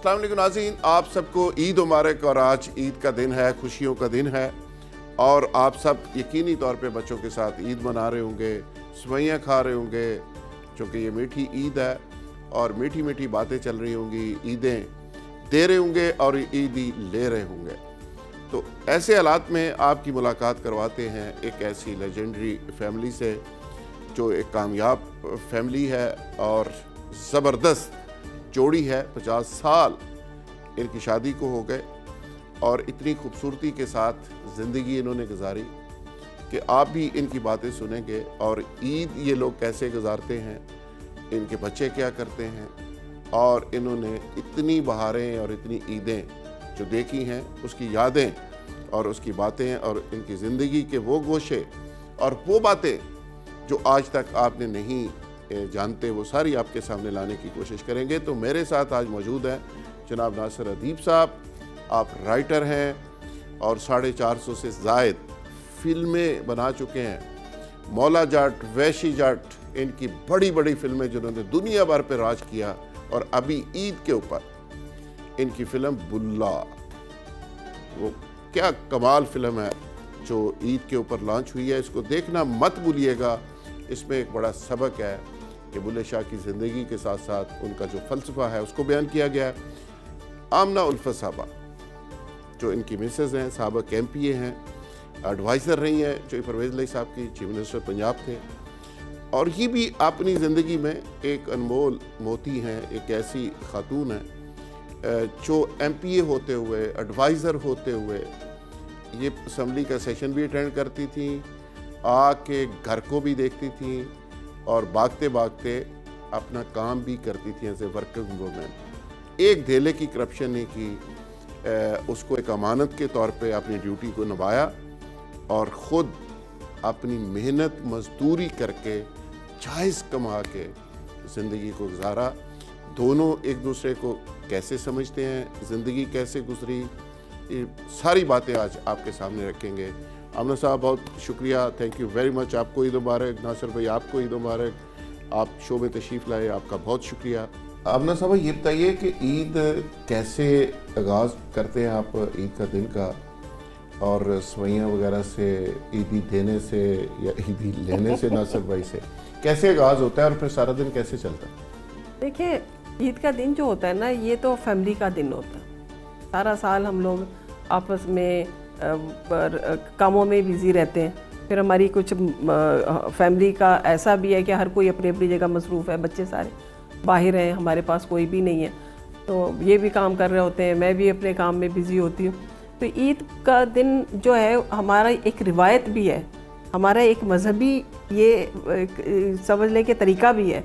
अस्सलाम वालेकुम नाज़रीन, आप सबको ईद मुबारक। और आज ईद का दिन है, खुशियों का दिन है और आप सब यकीनी तौर पे बच्चों के साथ ईद मना रहे होंगे, सेवइयाँ खा रहे होंगे, चूँकि ये मीठी ईद है और मीठी मीठी बातें चल रही होंगी, ईदें दे रहे होंगे और ईदी ले रहे होंगे। तो ऐसे हालात में आपकी मुलाकात करवाते हैं एक ऐसी लेजेंडरी फैमिली से जो एक कामयाब फैमिली है और ज़बरदस्त जोड़ी है। 50 साल इनकी शादी को हो गए और इतनी खूबसूरती के साथ ज़िंदगी इन्होंने गुजारी कि आप भी इनकी बातें सुनेंगे और ईद ये लोग कैसे गुजारते हैं, इनके बच्चे क्या करते हैं और इन्होंने इतनी बहारें और इतनी ईदें जो देखी हैं उसकी यादें और उसकी बातें और इनकी ज़िंदगी के वो गोशे और वो बातें जो आज तक आपने नहीं जानते, वो सारी आपके सामने लाने की कोशिश करेंगे। तो मेरे साथ आज मौजूद हैं जनाब नासिर अदीब साहब। आप राइटर हैं और 450 से ज़ायद फिल्में बना चुके हैं। मौला जाट, वैशी जाट, इनकी बड़ी बड़ी फिल्में जिन्होंने दुनिया भर पर राज किया। और अभी ईद के ऊपर इनकी फ़िल्म बुल्ला, वो क्या कमाल फ़िल्म है जो ईद के ऊपर लॉन्च हुई है। इसको देखना मत भूलिएगा, इसमें एक बड़ा सबक है कि बुल्ले शाह की ज़िंदगी के साथ साथ उनका जो फ़लसफ़ा है उसको बयान किया गया है। आमना उल्फत साहबा जो इनकी मिसेज़ हैं, साबिक़ MPA हैं, एडवाइज़र रही हैं जो परवेज़ लाई साहब की चीफ मिनिस्टर पंजाब थे। और ये भी अपनी ज़िंदगी में एक अनमोल मोती हैं, एक ऐसी खातून है जो MPA होते हुए, एडवाइज़र होते हुए ये असम्बली का सेशन भी अटेंड करती थी, आके घर को भी देखती थी और भागते भागते अपना काम भी करती थी एज ए वर्किंग वूमेन। एक धेले की करप्शन नहीं की, उसको एक अमानत के तौर पे अपनी ड्यूटी को निभाया और ख़ुद अपनी मेहनत मजदूरी करके जायज़ कमा के ज़िंदगी को गुजारा। दोनों एक दूसरे को कैसे समझते हैं, ज़िंदगी कैसे गुजरी, ये सारी बातें आज आपके सामने रखेंगे। आमना साहब बहुत शुक्रिया, थैंक यू वेरी मच। आपको ईद मुबारक। नासिर भाई आपको ईद मुबारक, आप शो में तशरीफ़ लाए, आपका बहुत शुक्रिया। आमना साहब ये बताइए कि ईद कैसे आगाज़ करते हैं आप ईद का दिन का, और सेवइयाँ वगैरह से, ईदी देने से या ईदी लेने से नासिर भाई से कैसे आगाज़ होता है और फिर सारा दिन कैसे चलता है? देखिए, ईद का दिन जो होता है ना, ये तो फैमिली का दिन होता है। सारा साल हम लोग आपस में कामों में बिज़ी रहते हैं। फिर हमारी कुछ फैमिली का ऐसा भी है कि हर कोई अपनी अपनी जगह मसरूफ़ है, बच्चे सारे बाहर हैं, हमारे पास कोई भी नहीं है, तो ये भी काम कर रहे होते हैं, मैं भी अपने काम में बिज़ी होती हूँ। तो ईद का दिन जो है हमारा एक रिवायत भी है, हमारा एक मजहबी ये समझ लें कि तरीका भी है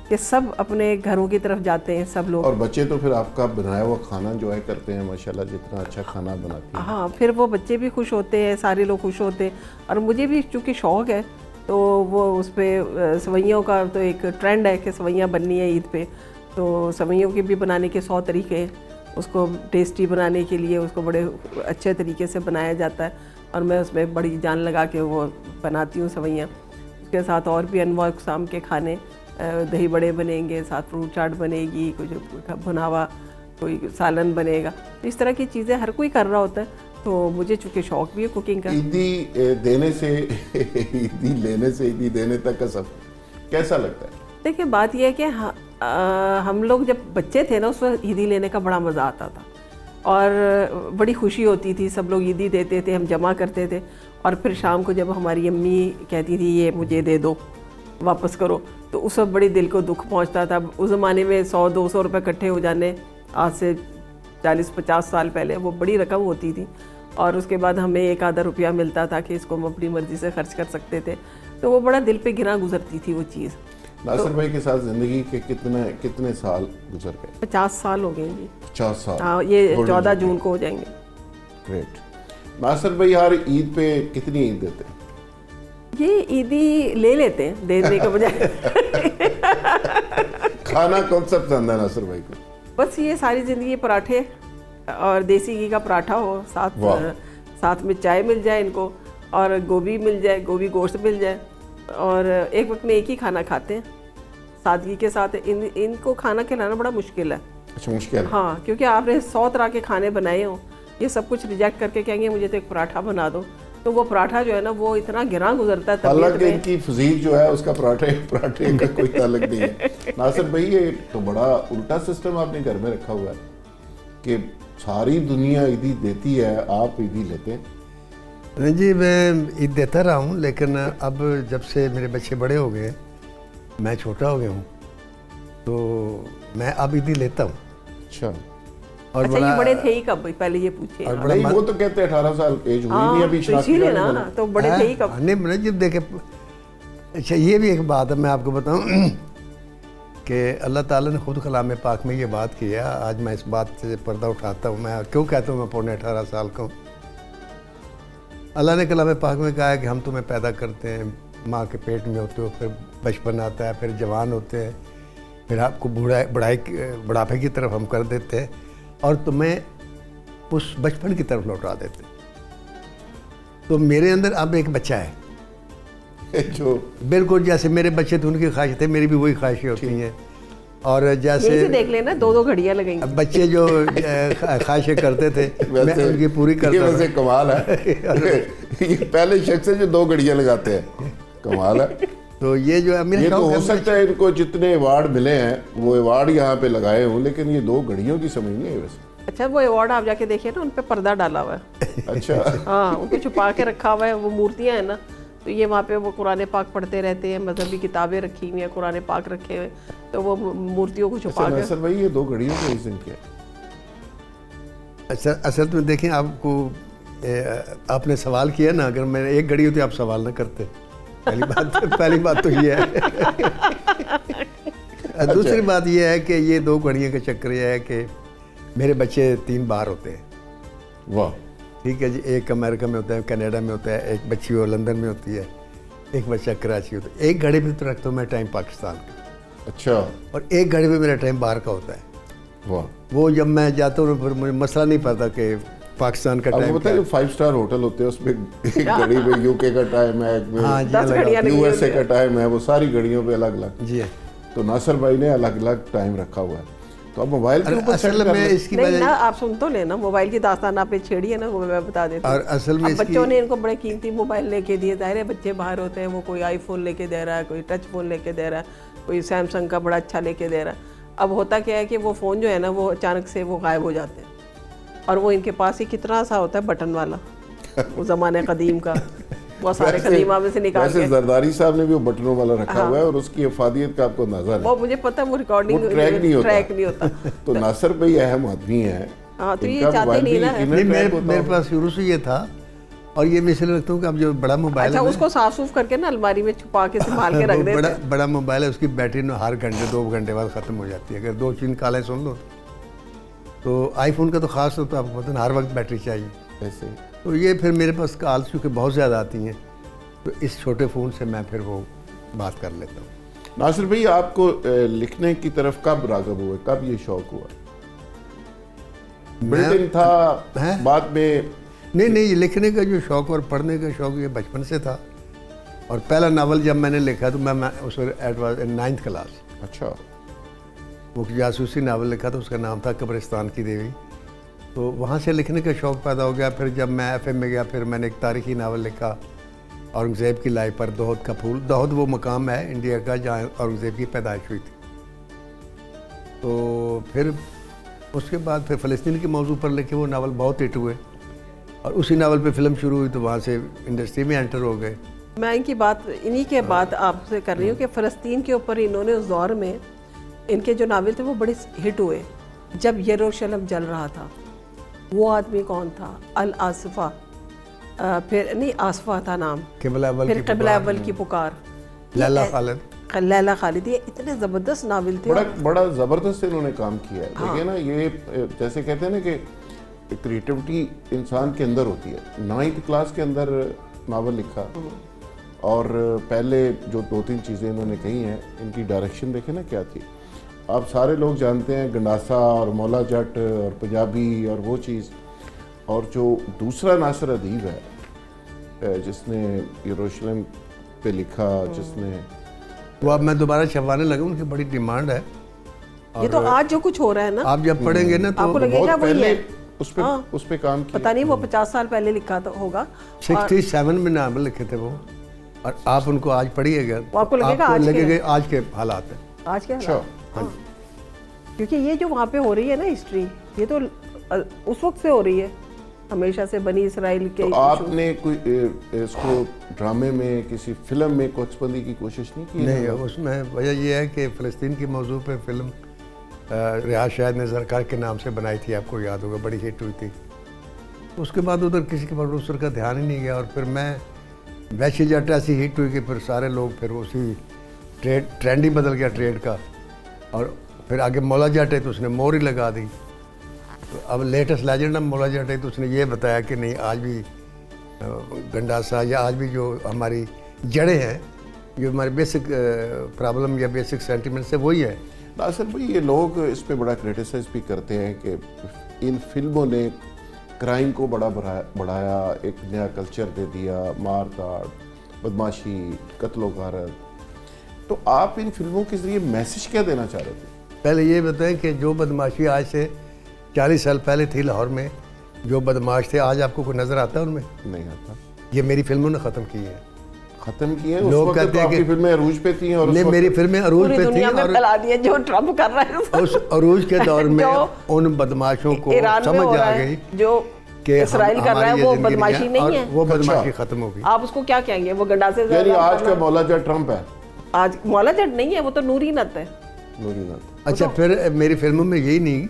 कि सब अपने घरों की तरफ जाते हैं सब लोग। और बच्चे तो फिर आपका बनाया हुआ खाना एंजॉय करते हैं माशाल्लाह, जितना अच्छा खाना बनाती हैं। हाँ, फिर वो बच्चे भी खुश होते हैं, सारे लोग खुश होते हैं। और मुझे भी चूँकि शौक़ है तो वो उस पर सेवइयों का तो एक ट्रेंड है कि सेवइयाँ बननी है ईद पे, तो सेवइयों के भी बनाने के 100 तरीके हैं। उसको टेस्टी बनाने के लिए उसको बड़े अच्छे तरीके से बनाया जाता है और मैं उसमें बड़ी जान लगा के वो बनाती हूँ सेवइयाँ। उसके साथ और भी अनवा अक़साम के खाने, दही बड़े बनेंगे, साथ फ्रूट चाट बनेगी, कुछ भुनावा, कोई सालन बनेगा। इस तरह की चीज़ें हर कोई कर रहा होता है। तो मुझे चूँकि शौक़ भी है कुकिंग का। ईदी देने से ईदी लेने से ईदी देने तक का सफ़र कैसा लगता है? देखिए, बात यह है कि हम लोग जब बच्चे थे ना, उस वक्त ईदी लेने का बड़ा मज़ा आता था और बड़ी खुशी होती थी। सब लोग ईदी देते थे, हम जमा करते थे और फिर शाम को जब हमारी अम्मी कहती थी ये मुझे दे दो, वापस करो, तो उस वक्त बड़ी दिल को दुख पहुंचता था। उस ज़माने में 100-200 रुपये इकट्ठे हो जाने, आज से 40-50 साल पहले, वो बड़ी रकम होती थी। और उसके बाद हमें 1-आधा रुपया मिलता था कि इसको हम अपनी मर्ज़ी से खर्च कर सकते थे, तो वो बड़ा दिल पे गिरा गुजरती थी वो चीज़। नासिर भाई के साथ ज़िंदगी के कितने साल गुजर गए? 50 साल हो गए जी। 50 साल? हाँ, ये 14 जून को हो जाएंगे। ग्रेट। नासिर भाई हर ईद पे कितनी ईद देते हैं? ये ईदी ले लेते हैं देने के बजाय। खाना कौन सा पसंद है नासिर भाई को? बस ये सारी ज़िंदगी पराठे और देसी घी का पराठा हो, साथ में चाय मिल जाए इनको, और गोभी मिल जाए, गोभी गोश्त मिल जाए, और एक वक्त में एक ही खाना खाते हैं। सादगी के साथ इनको खाना खिलाना बड़ा मुश्किल है। अच्छा मुश्किल है। हाँ, क्योंकि आपने 100 तरह के खाने बनाए हों, ये सब कुछ रिजेक्ट करके कहेंगे मुझे तो एक पराठा बना दो, तो वो पराठा जो है ना वो इतना गिरा गुजरता है तबीयत हालांकि में। इनकी फिजीक जो है उसका पराठे का कोई ताल्लुक नहीं है। नासिर भाई ये तो बड़ा उल्टा सिस्टम आपने घर में रखा हुआ है कि सारी दुनिया ईदी देती है, आप ईदी लेते हैं। नहीं जी, मैं ईद देता रहा हूँ, लेकिन अब जब से मेरे बच्चे बड़े हो गए, मैं छोटा हो गया हूँ, तो मैं अब ईदी लेता हूँ। अच्छा और अच्छा, ये बड़े थे ही कब, पहले ये पूछे। और नहीं वो तो कहते हैं 18 साल एज हुई नहीं अभी, तो शनाख्ती इसीलिए कार्ड नहीं ना, बना। तो बड़े थे ही कब। नहीं मैंने जब देखे। अच्छा, ये भी एक बात है, मैं आपको बताऊं कि अल्लाह ताला ने खुद कलाम पाक में ये बात की है। आज मैं इस बात से पर्दा उठाता हूँ। मैं क्यों कहता हूँ मैं पौने 18 साल का हूँ। अल्लाह ने कलाम पाक में कहा है कि हम तुम्हें पैदा करते हैं, माँ के पेट में होते हो, फिर बचपन आता है, फिर जवान होते हैं, फिर आपको बुढ़ापे की तरफ हम कर देते हैं और तुम्हें उस बचपन की तरफ लौटा देते हैं। तो मेरे अंदर अब एक बच्चा है जो बिल्कुल जैसे मेरे बच्चे थे, उनकी ख्वाहिश थे, मेरी भी वही ख्वाहिशें होती हैं। और यही जैसे से देख लेना, 2-2 घड़ियाँ लगेंगी। अब बच्चे जो ख्वाहिशें करते थे मैं उनकी पूरी ये करता वैसे था। कमाल है। ये पहले शख्स है जो 2 घड़ियां लगाते हैं, कमाल है। तो ये जो है मेरा ये तो शौक हो है। सकता है इनको जितने अवार्ड मिले हैं वो अवार्ड यहाँ पे लगाए हों, लेकिन ये 2 घड़ियों की समझ नहीं है वैसे। अच्छा, वो अवार्ड आप जाके देखिए ना, उन पे पर्दा डाला हुआ है। अच्छा हाँ, उनको छुपा के रखा हुआ है। वो मूर्तियाँ हैं ना, तो ये वहाँ पे वो कुरान पाक पढ़ते रहते हैं, मजहबी किताबें रखी हुई हैं, कुरान पाक रखे हुए, तो वो मूर्तियों को छुपा के। नासिर भाई ये 2 घड़ियों का रीजन क्या है? असल में देखें, आपको आपने सवाल किया ना, अगर मैं एक घड़ी होती आप सवाल ना करते। पहली बात तो ये है। दूसरी बात ये है कि ये 2 घड़ियों का चक्कर ये है कि मेरे बच्चे 3 बाहर होते हैं। वाह, ठीक है जी, एक अमेरिका में होता है, कनाडा में होता है, एक बच्ची वो लंदन में होती है, एक बच्चा कराची होता है। एक घड़ी पे तो रखता हूँ मैं टाइम पाकिस्तान का, अच्छा और एक घड़ी पे मेरा टाइम बाहर का होता है। वाह। वो जब मैं जाता हूँ फिर मुझे मसला नहीं पता कि पाकिस्तान का अब टाइम पता है 5 स्टार होटल होते हैं उसमें एक घड़ी पे यूके का टाइम है, एक हाँ जी, 10 घड़ियाँ लगी यूएसए हुई का टाइम है, वो सारी घड़ियों पे अलग अलग। जी है। तो नासिर भाई ने अलग अलग टाइम रखा हुआ है, तो अब मोबाइल के ऊपर असल सेट कर में लें। इसकी नहीं वजह ना, आप सुन तो लेना, मोबाइल की दास्तान आपने छेड़ी है ना, वो मैं बता देती हूँ। और असल में अब इसकी बच्चों ने इनको बड़े कीमती मोबाइल लेके दिए। ज़ाहिर है बच्चे बाहर होते हैं, वो कोई आईफोन लेके दे रहा है, कोई टच फ़ोन लेके दे रहा है, कोई सैमसंग का बड़ा अच्छा लेके दे रहा है। अब होता क्या है कि वो फ़ोन जो है ना, वो अचानक से वो गायब हो जाते हैं, और वो इनके पास ही कितना सा होता है बटन वाला, वो ज़माने कदीम का, वो सारे कदीमा में से निकाल वैसे के। जरदारी साहब ने भी वो बटनों वाला रखा हुआ है और उसकी अफादियत का आपको अंदाजा है। वो मुझे पता है, वो रिकॉर्डिंग वो ट्रैक नहीं होता। तो नासिर भाई अहम आदमी है। हाँ, तो ये इनका चाहते मोबाइल नहीं भी ना। यकीनन नहीं, ट्रैक होता मेरे होगा। पास शुरू से ये था, और ये मैं इसलिए रखता हूँ कि अब जो बड़ा मोबाइल अच्छा, है ना, उसको साफ सूफ करके ना अलमारी में छुपा के संभाल के रख वो देते हैं। बड़ा मोबाइल है, उसकी बैटरी ना हर घंटे 2 घंटे बाद ख़त्म हो जाती है। अगर 2-3 कॉलें सुन लो तो आईफोन का तो ख़ास होता है, आपको पता है हर वक्त बैटरी चाहिए। ऐसे तो ये फिर मेरे पास कॉल चूँकि बहुत ज़्यादा आती हैं, तो इस छोटे फ़ोन से मैं फिर वो बात कर लेता हूँ। नासिर भाई आपको लिखने की तरफ कब राग़िब हुए, कब ये शौक हुआ? बिल्डिंग था हैं? बाद में? नहीं, ये लिखने का जो शौक़ और पढ़ने का शौक़ ये बचपन से था। और पहला नावल जब मैंने लिखा तो मैं उस वक्त eight was in 9th class. अच्छा, वो जासूसी नावल लिखा था, उसका नाम था कब्रिस्तान की देवी। तो वहाँ से लिखने का शौक़ पैदा हो गया। फिर जब मैं FM में गया, फिर मैंने एक तारीख़ी नावल लिखा, औरंगज़ेब की लाई पर दोहद का फूल। दोहद वो मकाम है इंडिया का जहाँ औरंगज़ेब की पैदाइश हुई थी। तो फिर उसके बाद फिर फ़लस्तीन के मौजू पर लिखे वो नावल बहुत हिट हुए, और उसी नावल पे फ़िल्म शुरू हुई, तो वहाँ से इंडस्ट्री में एंटर हो गए। मैं इनकी बात, इन्हीं के बात आपसे कर रही हूँ कि फ़लस्तीन के ऊपर इन्होंने उस दौर में इनके जो नावल थे वो बड़े हिट हुए। जब यरूशलेम जल रहा था, वो आदमी कौन था? अल आसफ़ा, फिर नहीं आसफ़ा था नाम, क़िबला अव्वल फिर की क़िबला पुकार, अव्वल की पुकार, लैला खालिद। लैला खालिद, ये इतने ज़बरदस्त नावल थे। बड़ा ज़बरदस्त इन्होंने काम किया है। देखिए ना, ये जैसे कहते हैं ना कि क्रिएटिविटी इंसान के अंदर होती है। 9th क्लास के अंदर नावल लिखा, और पहले जो 2-3 चीज़ें इन्होंने कही हैं, इनकी डायरेक्शन देखें ना क्या थी। आप सारे लोग जानते हैं गंडासा और मौला जट और पंजाबी और वो चीज़, और जो दूसरा नासिर अदीब है जिसने यरूशलेम पे लिखा, जिसने वो अब मैं दोबारा छपवाने लगा, उनकी बड़ी डिमांड है। یہ تو آج جو کچھ ہو رہا ہے نا آپ جب پڑھیں گے نا تو آپ کو لگے گا بہت وہی پہلے ہے. اس پہ کام کیا. پتہ نہیں وہ 50 سال پہلے لکھا ہوگا. 67 میں ناول لکھے تھے وہ, اور آپ ان کو آج پڑھیے گا آپ کو لگے گا آج کے حالات ہیں. آج کے حالات, کیونکہ یہ جو وہاں پہ ہو رہی ہے نا ہسٹری, یہ تو اس وقت سے ہو رہی ہے, ہمیشہ سے بنی اسرائیل کے. تو آپ نے کوئی اس کو ڈرامے میں کسی فلم میں کوچ بندی کی کوشش نہیں کی؟ نہیں, اس میں وجہ یہ ہے کہ فلسطین کی موضوع پہ فلم ریاض شاہد نے زرکار کے نام سے بنائی تھی, آپ کو یاد ہوگا, بڑی ہٹ ہوئی تھی. اس کے بعد ادھر کسی کے پروڈیوسر کا دھیان ہی نہیں گیا, اور پھر میں ویسی جٹ ایسی ہٹ ہوئی کہ پھر سارے لوگ پھر اسی ٹرینڈ ہی بدل گیا ٹریڈ کا, اور پھر آگے مولا جٹ ہے تو اس نے مور ہی لگا دی. تو اب لیٹسٹ لیجنڈ اب مولا جٹ ہے تو اس نے یہ بتایا کہ نہیں, آج بھی گنڈاسا یا آج بھی جو ہماری جڑیں ہیں, جو ہمارے بیسک پرابلم یا بیسک سینٹیمنٹس ہے وہی ہے. ناصر بھائی, یہ لوگ اس پہ بڑا کرٹیسائز بھی کرتے ہیں کہ ان فلموں نے کرائم کو بڑا بڑھایا, ایک نیا کلچر دے دیا, مار کاٹ, بدماشی, قتل و غارت. تو آپ ان فلموں کے ذریعے میسج کیا دینا چاہ رہے تھے؟ پہلے یہ بتائیں کہ جو بدماشی آج سے 40 سال پہلے تھی لاہور میں, جو بدماش تھے, آج آپ کو کوئی نظر آتا ہے ان میں؟ نہیں آتا. یہ میری فلموں نے ختم کی ہے. ختم کی ہیں. لوگ کہتے ہیں کہ فلمیں عروج پہ تھیں, اور نہیں, میری فلمیں عروج پہ تھیں, اور پھیلا دیا جو ٹرمپ کر رہا ہے اس عروج کے دور میں ان بدماشوں کو سمجھ آ گئی جو کہ اسرائیل کر رہا ہے وہ بدماشی نہیں ہے, وہ بدماشی ختم ہو گئی. آپ اس کو کیا کہیں گے؟ وہ گنڈاسے یعنی آج کا مولا جٹ ٹرمپ ہے. آج مولا جٹ نہیں ہے, وہ تو نوری نت ہے. نوری نت. اچھا, پھر میری فلموں میں یہی نہیں,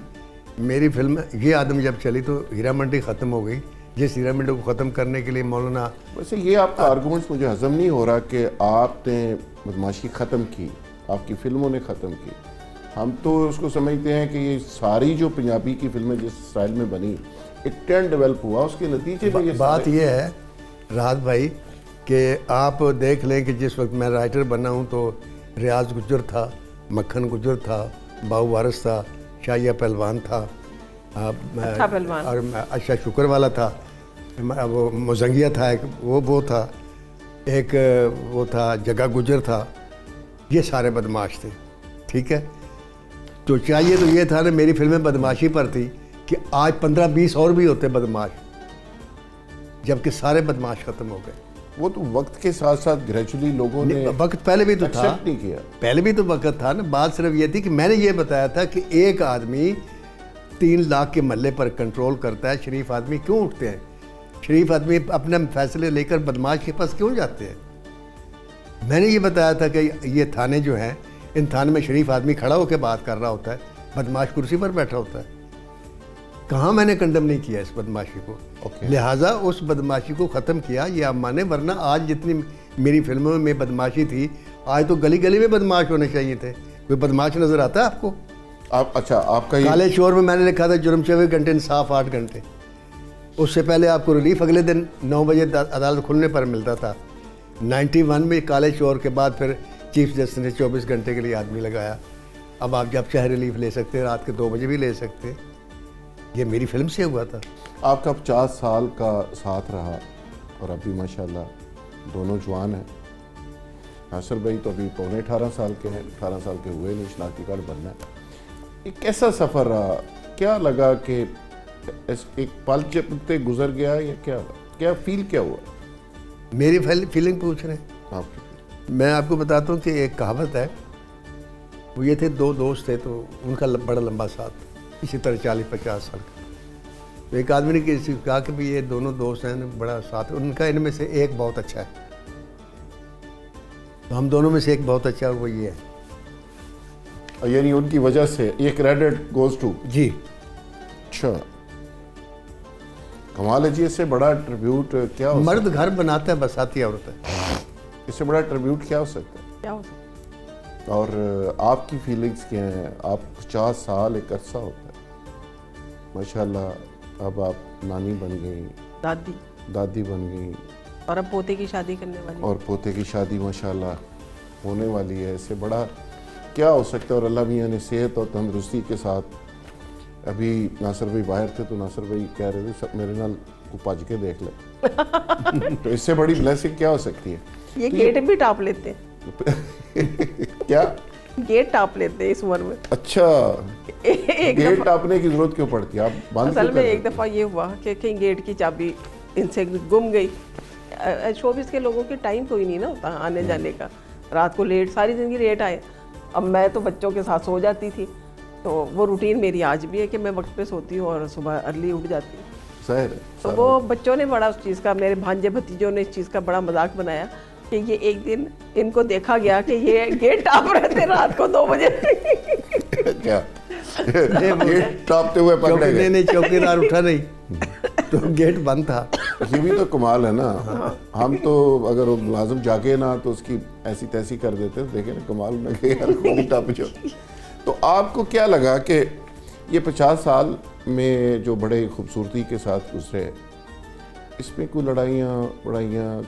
میری فلم یہ آدم جب چلی تو ہیرا منڈی ختم ہو گئی. جس ہیرا منڈی کو ختم کرنے کے لیے مولانا, ویسے یہ آپ کا آرگومنٹس مجھے ہضم نہیں ہو رہا کہ آپ نے بدماشی ختم کی, آپ کی فلموں نے ختم کی. ہم تو اس کو سمجھتے ہیں کہ یہ ساری جو پنجابی کی فلمیں جس اسٹائل میں بنی, ایک ٹرینڈ ڈیولپ ہوا, اس کے نتیجے میں بات یہ ہے راحت بھائی کہ آپ دیکھ لیں کہ جس وقت میں رائٹر بنا ہوں تو ریاض گجر تھا, مکھن گجر تھا, باؤ وارث تھا, شاہیہ پہلوان تھا, اور اچھا شکر والا تھا, وہ مزنگیہ تھا, ایک وہ تھا, ایک وہ تھا جگہ گجر تھا. یہ سارے بدماش تھے, ٹھیک ہے. تو چاہیے تو یہ تھا نا, میری فلمیں بدماشی پر تھی کہ آج 15-20 اور بھی ہوتے بدماش, جبکہ سارے بدماش ختم ہو گئے. وہ تو وقت کے ساتھ ساتھ گریجولی لوگوں نے وقت پہلے بھی تو تھا, نہیں کیا, پہلے بھی تو وقت تھا نا. بات صرف یہ تھی کہ میں نے یہ بتایا تھا کہ ایک آدمی 3 لاکھ کے محلے پر کنٹرول کرتا ہے. شریف آدمی کیوں اٹھتے ہیں؟ شریف آدمی اپنے فیصلے لے کر بدماش کے پاس کیوں جاتے ہیں؟ میں نے یہ بتایا تھا کہ یہ تھانے جو ہیں, ان تھانے میں شریف آدمی کھڑا ہو کے بات کر رہا ہوتا ہے, بدماش کرسی پر بیٹھا ہوتا ہے. کہاں میں نے کنڈم نہیں کیا اس بدماشی کو, لہٰذا اس بدماشی کو ختم کیا. یہ آپ مانے, ورنہ آج جتنی میری فلموں میں بدماشی تھی, آج تو گلی گلی میں بدماش ہونے چاہیے تھے. کوئی بدماش نظر آتا ہے آپ کو؟ اچھا, آپ کا کالے شور میں نے لکھا تھا جرم 24 گھنٹے انصاف 8 گھنٹے. اس سے پہلے آپ کو ریلیف اگلے دن 9 بجے عدالت کھلنے پر ملتا تھا. 91 میں کالے شور کے بعد پھر چیف جسٹس نے 24 گھنٹے کے لیے آدمی لگایا. اب آپ جب چاہے ریلیف لے سکتے, رات کے 2 بجے بھی لے سکتے. یہ میری فلم سے ہوا تھا. آپ کا 50 سال کا ساتھ رہا, اور ابھی ماشاءاللہ دونوں جوان ہیں. ناصر بھائی تو ابھی 18 سال کے ہیں, 18 سال کے ہوئے نہیں, شناختی کارڈ بننا ہے. یہ کیسا سفر رہا؟ کیا لگا کہ ایک پل چپتے گزر گیا, یا کیا فیل کیا ہوا؟ میری فیلنگ پوچھ رہے ہیں آپ کی؟ میں آپ کو بتاتا ہوں کہ ایک کہاوت ہے, وہ یہ تھے 2 دوست تھے تو ان کا بڑا لمبا ساتھ, اسی طرح 40-50 سال کا. تو ایک آدمی نے کہا کہ بھی یہ دونوں دوست ہیں, بڑا ساتھ, ان کا ان میں سے ایک بہت اچھا ہے. تو ہم دونوں میں سے ایک بہت اچھا ہے, اور وہ یہ ہے. یعنی ان کی وجہ سے یہ کریڈٹ گوز ٹو. جی. اچھا, کمال ہے جی. اس سے بڑا ٹریبیوٹ کیا ہو؟ مرد گھر بناتا ہے, بساتی عورت ہے. اس سے بڑا ٹریبیوٹ کیا ہو سکتا ہے؟ کیا ہو سکتا ہے؟ اور آپ کی فیلنگز کیا ہیں؟ آپ 50 سال ایک عرصہ ہوتا ہے ماشاءاللہ. اب آپ نانی بن گئی, دادی بن گئی, اور اب پوتے کی شادی کرنے والی, اور پوتے کی شادی ماشاءاللہ ہونے والی ہے. اس سے بڑا کیا ہو سکتا ہے؟ اور اللہ میاں نے صحت اور تندرستی کے ساتھ. ابھی ناصر بھائی باہر تھے تو ناصر بھائی کہہ رہے تھے میرے نال کو پاج کے دیکھ لے. تو اس سے بڑی بلیسنگ کیا ہو سکتی ہے؟ یہ گیٹ بھی ٹاپ لیتے ہیں. کیا गेट टाप लेते हैं इस उम्र में। अच्छा, एक गेट टापने की जरूरत क्यों पड़ती है, आप बंद असल क्यों में कर एक देते दफ़ा ये हुआ कि कहीं गेट की चाबी इनसे गुम गई। शोबिस के लोगों के टाइम कोई नहीं ना होता आने जाने का, रात को लेट, सारी ज़िंदगी लेट आए। अब मैं तो बच्चों के साथ सो जाती थी, तो वो रूटीन मेरी आज भी है कि मैं वक्त पे सोती हूँ और सुबह अर्ली उठ जाती हूँ। सही है। तो वो बच्चों ने बड़ा उस चीज़ का, मेरे भांजे भतीजों ने इस चीज़ का बड़ा मजाक बनाया कि ये एक दिन इनको देखा गया कि ये गेट टाप रहे थे रात को 2 बजे। क्या गेट टापते हुए पकड़े गए? नहीं, चौकीदार उठा नहीं तो गेट बंद था। ये भी तो कमाल है ना। हम तो अगर वो मुलाजिम जागे ना तो उसकी ऐसी तैसी कर देते हैं। देखे ना कमाल में कि यार खुद ही टप जो। तो आपको क्या लगा कि ये 50 साल में जो बड़े खूबसूरती के साथ गुजरे, इसमें कोई लड़ाइयाँ,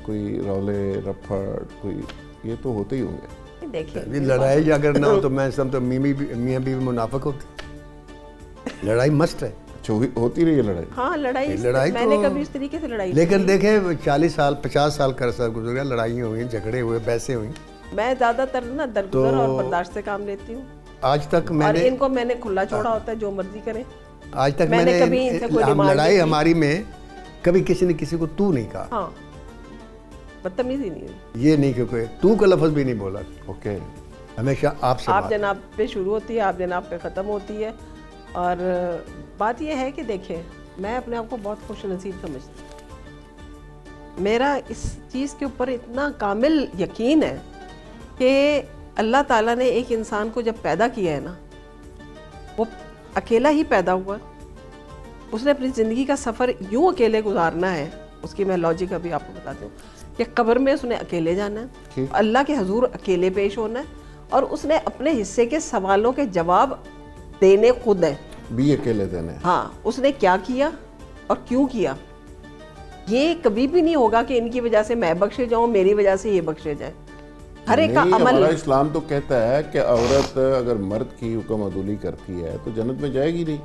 कोई रौले रफड़, कोई ये तो होते ही होंगे। देखिए, ये लड़ाई अगर ना हो तो मैं समझता मियाँ बीवी मुनाफिक होते। लड़ाई मस्त है। अच्छा, होती रही है लड़ाई। हाँ, लड़ाई मैंने कभी इस तरीके से लड़ाई लेकिन देखे 40 साल 50 साल का अरसा गुजर गया, लड़ाई हुई, झगड़े हुए, बहसें हुई। मैं ज़्यादातर ना दरगुजर और बर्दाश्त से काम लेती हूँ। आज तक और मैंने इनको मैंने खुला छोड़ा होता है, जो मर्जी करें। आज तक मैंने कभी इनसे कोई हम डिमांड लड़ाई नहीं की। हमारी में कभी किसी ने किसी को तू नहीं कहा। हाँ, बदतमीजी नहीं हुई। ये नहीं कि कोई तू का लफ्ज़ भी नहीं बोला। ओके, हमेशा आपसे आप बात। जनाब पे शुरू होती है, आप जनाब पे ख़त्म होती है। और बात यह है कि देखें, मैं अपने आप को बहुत खुश नसीब समझती हूँ। मेरा इस चीज़ के ऊपर इतना कामिल यकीन है कि अल्लाह ताला ने एक इंसान को जब पैदा किया है ना, वो अकेला ही पैदा हुआ। उसने अपनी ज़िंदगी का सफ़र यूँ अकेले गुजारना है। उसकी मैं लॉजिक अभी आपको बताती हूँ कि कब्र में उसने अकेले जाना है, अल्लाह के हुजूर अकेले पेश होना है, और उसने अपने हिस्से के सवालों के जवाब देने खुद हैं, भी अकेले देने। हाँ, उसने क्या किया और क्यों किया। ये कभी भी नहीं होगा कि इनकी वजह से मैं बख्शे जाऊँ, मेरी वजह से ये बख्शे जाए। हर एक का नहीं, अमल। हमारा इस्लाम तो कहता है कि औरत अगर मर्द की हुक्म अदुली करती है तो जन्नत में जाएगी नहीं।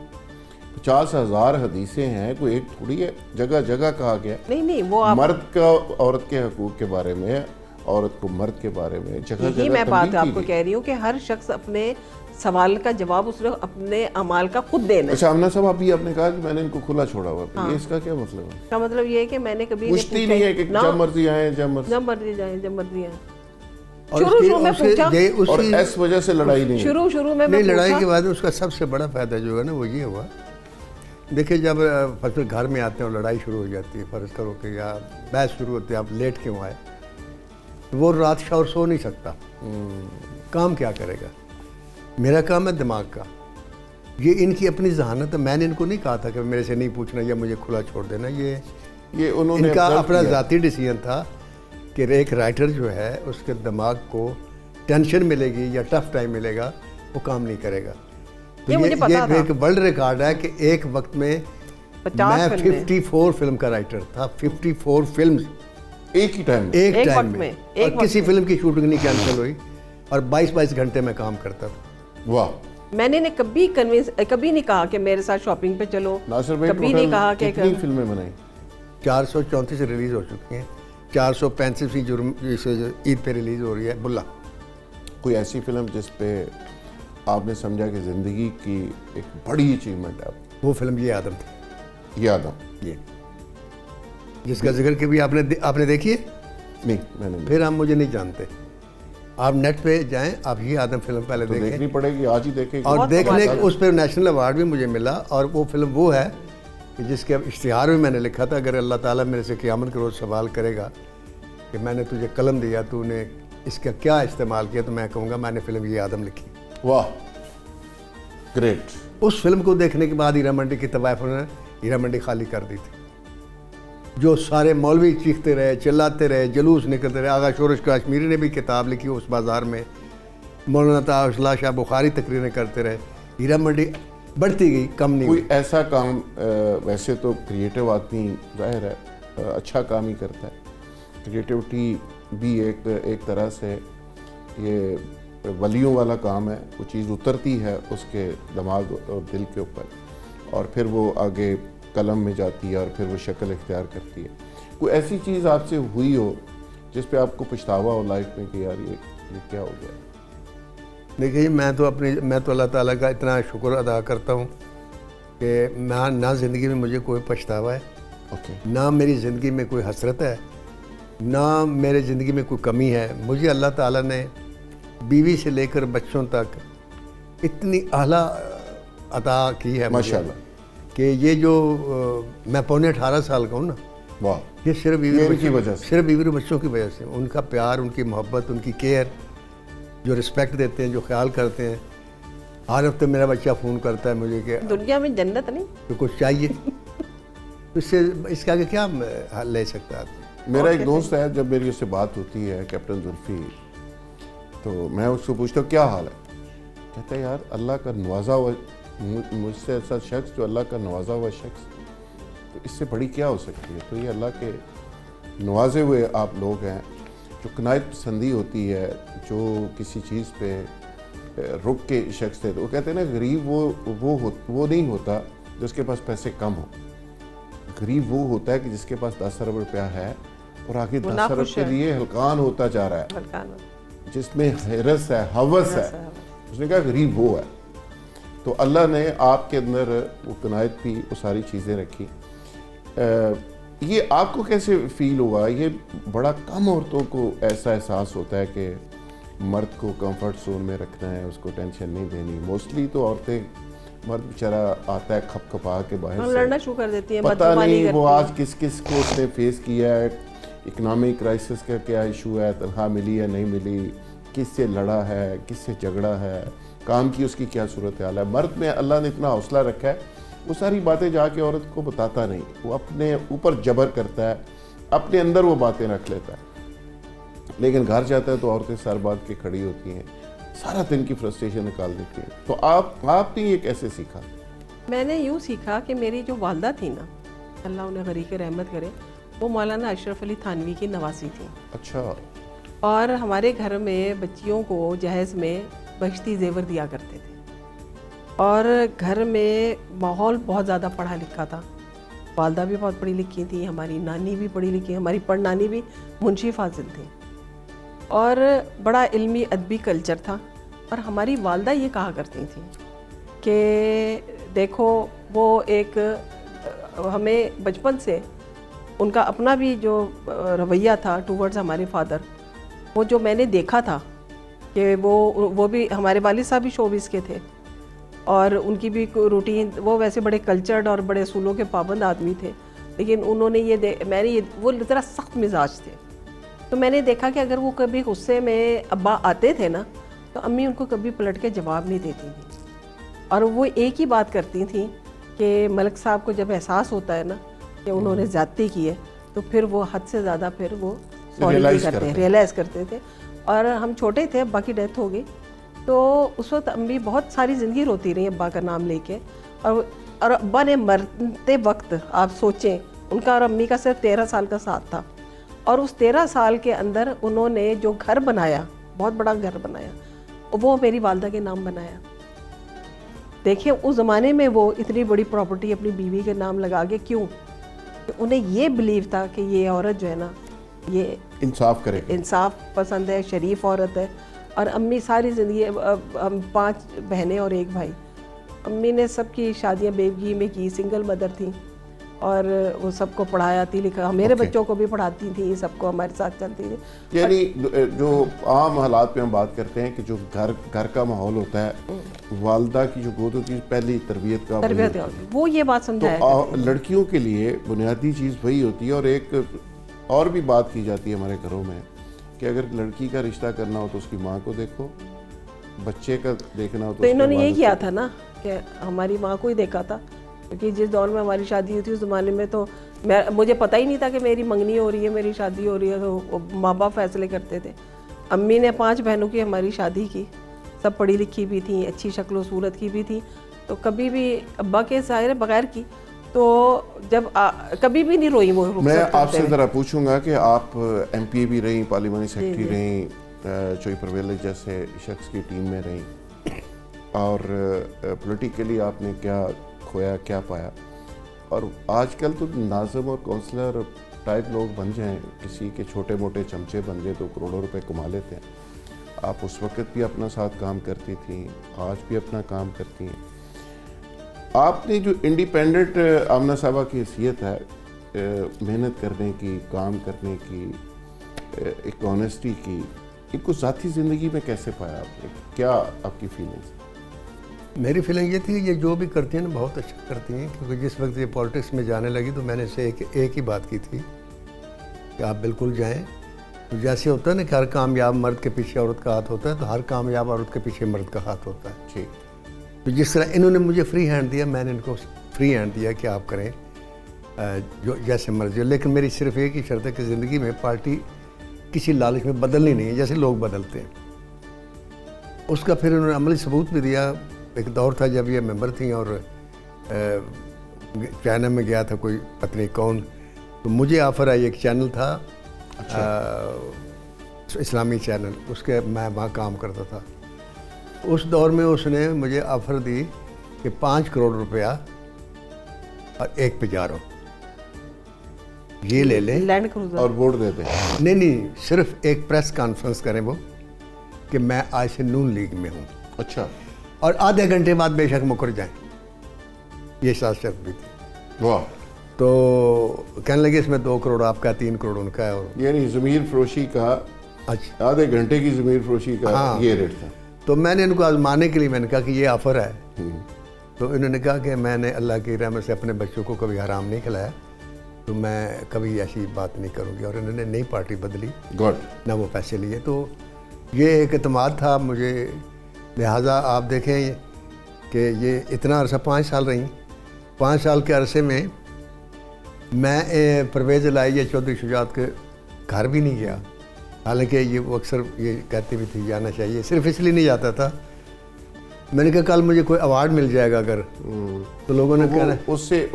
50,000 हदीसें हैं, कोई एक थोड़ी है, जगह जगह कहा गया। नहीं, वो आप मर्द का औरत के हकूक के बारे में, औरत को मर्द के बारे में जगह यही जगह मैं बात तंबीह की आपको गई। कह रही हूँ कि हर शख्स अपने सवाल का जवाब उसने अपने अमाल का खुद देना है। अच्छा, आमना साहब, अभी आपने कहा कि मैंने इनको खुला छोड़ा हुआ, ये इसका क्या मतलब है? इसका मतलब ये है कि मैंने कभी इन्हें पूछती पूछा नहीं है कि ना, जब मर्जी आए, जब मर्जी जब मर्जी जाए, जब मर्जी आए। और शुरू में पूछा, और इस वजह से लड़ाई नहीं है। शुरू में नहीं, मैं लड़ाई पूछा। के बाद उसका सबसे बड़ा फायदा जो है ना वो ये हुआ। देखिए, जब फिर घर में आते हैं और लड़ाई शुरू हो जाती है, फर्ज करो कि या बहस शुरू होती है, आप लेट क्यों आए, तो वो रात शौर सो नहीं सकता। काम क्या करेगा? मेरा काम है दिमाग का। ये इनकी अपनी जहानत है। मैंने इनको नहीं कहा था कि मेरे से नहीं पूछना या मुझे खुला छोड़ देना। ये उन्होंने इनका observe अपना किया। ज़ाती डिसीजन था कि एक राइटर जो है उसके दिमाग को टेंशन मिलेगी या टफ टाइम मिलेगा, वो काम नहीं करेगा। तो ये मुझे पता था। एक वर्ल्ड रिकॉर्ड है कि एक वक्त में 50 मैं फिल्में। 54 फिल्म का राइटर था। 54 फिल्म एक ही टाइम में। एक एक टाइम वक्त में, में, एक और किसी वक्त फिल्म की शूटिंग नहीं कैंसिल हुई, और 22-22 घंटे में काम करता था। वाह। मैंने ने कभी नहीं कहा कि मेरे साथ शॉपिंग पे चलो, नासिर भाई, कभी नहीं कहा कि कितनी फिल्में बनाई? 434 रिलीज हो चुकी हैं। 435वीं जुर्म ईद पे रिलीज हो रही है बुल्ला। कोई ऐसी फिल्म जिस पे आपने समझा कि ज़िंदगी की एक बड़ी अचीवमेंट है? वो फिल्म ये आदम थी। ये आदम, ये जिसका जिक्र कभी आपने देखी है? नहीं, मैंने नहीं। फिर आप मुझे नहीं जानते। आप नेट पे जाएं, आप ये आदम फिल्म पहले तो देखें, देखनी पड़ेगी, आज ही देखेंगे। और बहुत देखने कमाल उस पर नेशनल अवार्ड भी मुझे मिला। और वो फिल्म वो है कि जिसके इश्तिहार में मैंने लिखा था, अगर अल्लाह ताला मेरे से क़यामत के रोज़ सवाल करेगा कि मैंने तुझे कलम दिया, तूने इसका क्या इस्तेमाल किया, तो मैं कहूँगा मैंने फिल्म ये आदम लिखी। वाह, ग्रेट। उस फिल्म को देखने के बाद हीरा मंडी की तवाइफ ने हीरा मंडी खाली कर दी थी। जो सारे मौलवी चीखते रहे, चिल्लाते रहे, जुलूस निकलते रहे। आगा शोरश कश्मीरी ने भी किताब लिखी उस बाज़ार में, मौलाना ताउसला शाह बुखारी तकरीरें करते रहे। हीरा मंडी बढ़ती गई, कम नहीं हुई। कोई ऐसा काम, वैसे तो क्रिएटिव आदमी जाहिर है अच्छा काम ही करता है। क्रिएटिविटी भी एक तरह से ये वलियों वाला काम है। वो चीज़ उतरती है उसके दिमाग और दिल के ऊपर, और फिर वो आगे कलम में जाती है, और फिर वो शक्ल इख्तियार करती है। कोई ऐसी चीज़ आपसे हुई हो जिस पे आपको पछतावा हो लाइफ में कि यार ये क्या हो गया? देखिए मैं तो अल्लाह ताला का इतना शुक्र अदा करता हूँ कि ना ज़िंदगी में मुझे कोई पछतावा है, ओके, ना मेरी ज़िंदगी में कोई हसरत है, ना मेरे ज़िंदगी में कोई कमी है। मुझे अल्लाह ताला ने बीवी से लेकर बच्चों तक इतनी आला अता की है मुझे माशाल्लाह, कि ये जो मैं पौने 18 साल का हूँ ना, वाह, ये सिर्फ बीवी ये और इनकी बच्चों- वजह से। सिर्फ बीवी और बच्चों की वजह से। उनका प्यार, उनकी मोहब्बत, उनकी केयर, जो रिस्पेक्ट देते हैं, जो ख्याल करते हैं। हर हफ्ते मेरा बच्चा फ़ोन करता है मुझे कि दुनिया में जन्नत नहीं। तो कुछ चाहिए। तो इसके आगे क्या हल ले सकता है आदमी? मेरा एक दोस्त है, जब मेरी उससे बात होती है कैप्टन जुल्फी, तो मैं उसको पूछता हूँ क्या हाल है, कहता है यार अल्लाह का नवाजा हुआ, मुझसे ऐसा शख्स जो अल्लाह का नवाजा हुआ शख्स, तो इससे बड़ी क्या हो सकती है। तो ये अल्लाह के नवाजे हुए आप लोग हैं। जो कनायत पसंदी होती है, जो किसी चीज़ पे रुक के शख्स थे, तो वो कहते हैं ना गरीब वो नहीं होता जिसके पास पैसे कम हो। गरीब वो होता है कि जिसके पास 10 अरब रुपया है और आगे 10 अरब नाखुश के है। लिए हलकान होता जा रहा है, हल्काना। जिसमें हिरस है, हवस है। उसने कहा गरीब वो है। तो अल्लाह ने आपके अंदर वो कनायत भी, वो सारी चीज़ें रखी। ये आपको कैसे फील हुआ? ये बड़ा कम औरतों को ऐसा एहसास होता है कि मर्द को कंफर्ट जोन में रखना है, उसको टेंशन नहीं देनी। मोस्टली तो औरतें, मर्द बेचारा आता है खपखपा के बाहर हम से, लड़ना शुरू कर देती हैं, पता बदजुबानी नहीं वो करती हैं। आज किस किस को उसने फेस किया है, इकनॉमिक क्राइसिस का क्या इशू है, तनख्वाह मिली या नहीं मिली, किससे लड़ा है, किससे झगड़ा है, काम की उसकी क्या सूरत हाल है। मर्द में अल्लाह ने इतना हौसला रखा है, वो सारी बातें जाके औरत को बताता नहीं, वो अपने ऊपर जबर करता है, अपने अंदर वो बातें रख लेता है। लेकिन घर जाता है तो औरतें सर बांध के खड़ी होती हैं, सारा दिन की फ्रस्ट्रेशन निकाल देती हैं। तो आपने ये कैसे सीखा? मैंने यूँ सीखा कि मेरी जो वालदा थी ना, अल्लाह उन्हें गरीक रहमत करे, वो मौलाना अशरफ अली थानवी की नवासी थी। अच्छा, और हमारे घर में बच्चियों को जहेज़ में बहिश्ती जेवर दिया करते थे। और घर में माहौल बहुत ज़्यादा पढ़ा लिखा था। वालदा भी बहुत पढ़ी लिखी थी, हमारी नानी भी पढ़ी लिखी, हमारी परनानी भी मुंशी फाजिल थी, और बड़ा इल्मी अदबी कल्चर था। और हमारी वालदा ये कहा करती थी कि देखो वो एक हमें बचपन से उनका अपना भी जो रवैया था टूवर्ड्स हमारे फादर, वो जो मैंने देखा था कि वो भी, हमारे वालिद साहब भी शोबिस के थे और उनकी भी रूटीन, वो वैसे बड़े कल्चर्ड और बड़े असूलों के पाबंद आदमी थे, लेकिन उन्होंने वो ज़रा सख्त मिजाज थे। तो मैंने देखा कि अगर वो कभी गुस्से में अब्बा आते थे ना, तो अम्मी उनको कभी पलट के जवाब नहीं देती थी। और वो एक ही बात करती थी कि मलिक साहब को जब एहसास होता है ना कि उन्होंने ज़्यादती की है, तो फिर वो हद से ज़्यादा फिर वो सॉरी रियलाइज़ करते थे। और हम छोटे थे, अब्बा की डेथ हो गई, तो उस वक्त अम्मी बहुत सारी ज़िंदगी रोती रही अब्बा का नाम लेके। और अब्बा ने मरते वक्त आप सोचें, उनका और अम्मी का सिर्फ 13 साल का साथ था, और उस 13 साल के अंदर उन्होंने जो घर बनाया, बहुत बड़ा घर बनाया, वो मेरी वालदा के नाम बनाया। देखिए उस ज़माने में वो इतनी बड़ी प्रॉपर्टी अपनी बीवी के नाम लगा के, क्यों? तो उन्हें ये बिलीव था कि ये औरत जो है ना, ये इंसाफ करे, इंसाफ पसंद है, शरीफ औरत है। और अम्मी सारी ज़िंदगी, हम 5 बहनें और 1 भाई, अम्मी ने सबकी शादियां बेवगी में की, सिंगल मदर थी, और वो सबको पढ़ाया थी, लिखा, मेरे बच्चों को भी पढ़ाती थी, सबको हमारे साथ चलती थी। यानी जो आम हालात पे हम बात करते हैं कि जो घर का माहौल होता है, वालदा की जो गोद होती है, पहली तरबियत का वो ये बात समझाया। तो लड़कियों के लिए बुनियादी चीज़ वही होती है। और एक और भी बात की जाती है हमारे घरों में कि अगर लड़की का रिश्ता करना हो तो उसकी माँ को देखो, बच्चे का देखना हो तो इन्होंने ये किया था ना कि हमारी माँ को ही देखा था, क्योंकि जिस दौर में हमारी शादी हुई थी उस ज़माने में तो मुझे पता ही नहीं था कि मेरी मंगनी हो रही है, मेरी शादी हो रही है, तो माँ बाप फैसले करते थे। अम्मी ने 5 बहनों की हमारी शादी की, सब पढ़ी लिखी भी थी, अच्छी शक्ल सूरत की भी थी, तो कभी भी अब्बा के सारे बगैर की, तो जब कभी भी नहीं रोई वो। मैं आपसे ज़रा पूछूंगा कि आप MPA भी रही, पार्लिमानी सेक्रेटरी रही, चोई परवेज जैसे शख्स की टीम में रही, और पॉलिटिकली आपने क्या खोया, क्या पाया? और आजकल तो नाज़िम और काउंसलर टाइप लोग बन जाएं, किसी के छोटे मोटे चमचे बन जाए तो करोड़ों रुपए कमा लेते हैं। آپ اس وقت بھی اپنا ساتھ کام کرتی تھیں, آج بھی اپنا کام کرتی ہیں. آپ نے جو انڈیپینڈنٹ آمنہ صاحبہ کی حیثیت ہے, محنت کرنے کی, کام کرنے کی, ایک آنیسٹی کی, ان کو ذاتی زندگی میں کیسے پایا آپ نے؟ کیا آپ کی فیلنگس؟ میری فیلنگ یہ تھی کہ یہ جو بھی کرتی ہیں نا بہت اچھا کرتی ہیں, کیونکہ جس وقت یہ پالیٹکس میں جانے لگی تو میں نے اسے ایک ہی بات کی تھی کہ آپ بالکل جائیں. تو جیسے ہوتا ہے نا کہ ہر کامیاب مرد کے پیچھے عورت کا ہاتھ ہوتا ہے, تو ہر کامیاب عورت کے پیچھے مرد کا ہاتھ ہوتا ہے. ٹھیک. تو جس طرح انہوں نے مجھے فری ہینڈ دیا, میں نے ان کو فری ہینڈ دیا کہ آپ کریں جو جیسے مرضی ہو. لیکن میری صرف ایک ہی شرط ہے کہ زندگی میں پارٹی کسی لالچ میں بدلنی نہیں ہے جیسے لوگ بدلتے ہیں. اس کا پھر انہوں نے عملی ثبوت بھی دیا. ایک دور تھا جب یہ ممبر تھیں اور چائنا میں گیا تھا کوئی پتہ نہیں کون, تو مجھے آفر آئی, ایک چینل تھا اسلامی چینل, اس کے میں وہاں کام کرتا تھا. اس دور میں اس نے مجھے آفر دی کہ 5 کروڑ روپیہ اور ایک پہ جا رہا ہوں, یہ لے لیں لینڈ کروزر اور ووٹ دے دیں. نہیں, صرف ایک پریس کانفرنس کریں وہ کہ میں آج سے نون لیگ میں ہوں. اچھا. اور آدھے گھنٹے بعد بے شک مکر جائیں. یہ ساتھ شرط بھی تھی. واہ. تو کہنے لگے اس میں 2 کروڑ آپ کا, 3 کروڑ ان کا ہے. اور یعنی ضمیر فروشی کا, اچھا آدھے گھنٹے کی ضمیر فروشی کا یہ ریٹ تھا. تو میں نے ان کو آزمانے کے لیے میں نے کہا کہ یہ آفر ہے. تو انہوں نے کہا کہ میں نے اللہ کی رحمت سے اپنے بچوں کو کبھی حرام نہیں کھلایا, تو میں کبھی ایسی بات نہیں کروں گی. اور انہوں نے نئی پارٹی بدلی, گڈ. نہ وہ پیسے لیے. تو یہ ایک اعتماد تھا مجھے. لہٰذا آپ دیکھیں کہ یہ اتنا عرصہ 5 سال رہی. 5 سال کے عرصے میں میں پرویز الہی یا چودھری شجاعت کے گھر بھی نہیں گیا, حالانکہ یہ وہ اکثر یہ کہتی بھی تھی جانا چاہیے. صرف اس لیے نہیں جاتا تھا, میں نے کہا کل مجھے کوئی ایوارڈ مل جائے گا اگر, تو لوگوں نے کہا اسے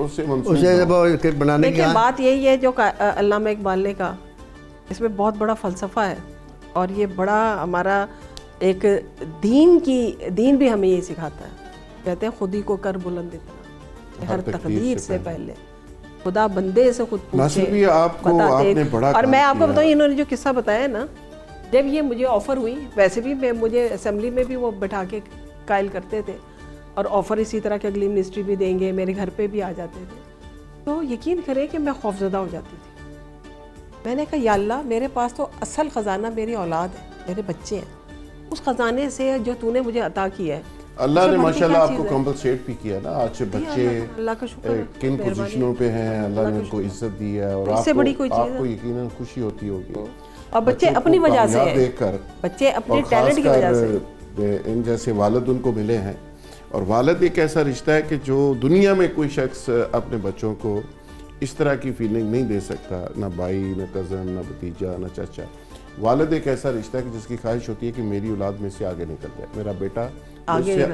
بنانے کی. بات یہی ہے جو علامہ اقبال نے کہا, اس میں بہت بڑا فلسفہ ہے, اور یہ بڑا ہمارا ایک دین بھی ہمیں یہ سکھاتا ہے. کہتے ہیں خود ہی کو کر بلند اتنا, ہر تقدیر سے پہلے خدا بندے سے خود پوچھے. اور میں آپ کو بتاؤں, انہوں نے جو قصہ بتایا نا, جب یہ مجھے آفر ہوئی, ویسے بھی مجھے اسمبلی میں بھی وہ بٹھا کے قائل کرتے تھے, اور آفر اسی طرح کہ اگلی منسٹری بھی دیں گے, میرے گھر پہ بھی آ جاتے تھے. تو یقین کریں کہ میں خوفزدہ ہو جاتی تھی. میں نے کہا یا اللہ, میرے پاس تو اصل خزانہ میری اولاد ہے, میرے بچے ہیں. اس خزانے سے جو تو نے مجھے عطا کیا ہے, اللہ نے ماشاءاللہ آپ کو کمپنسیٹ بھی کیا نا. آج بچے کن پوزیشنوں پہ ہیں, اللہ نے ان کو عزت دی ہے, اور آپ کو یقیناً خوشی ہوتی ہوگی. اور بچے اپنی وجہ سے ہیں, دیکھ کر, بچے اپنے ٹیلنٹ کی وجہ سے. ان جیسے والد ان کو ملے ہیں, اور والد ایک ایسا رشتہ ہے کہ جو دنیا میں کوئی شخص اپنے بچوں کو اس طرح کی فیلنگ نہیں دے سکتا, نہ بھائی, نہ کزن, نہ بھتیجا, نہ چاچا. والد ایک ایسا رشتہ ہے کہ جس کی خواہش ہوتی ہے کہ میری اولاد میں سے آگے نکل جائے, میرا بیٹا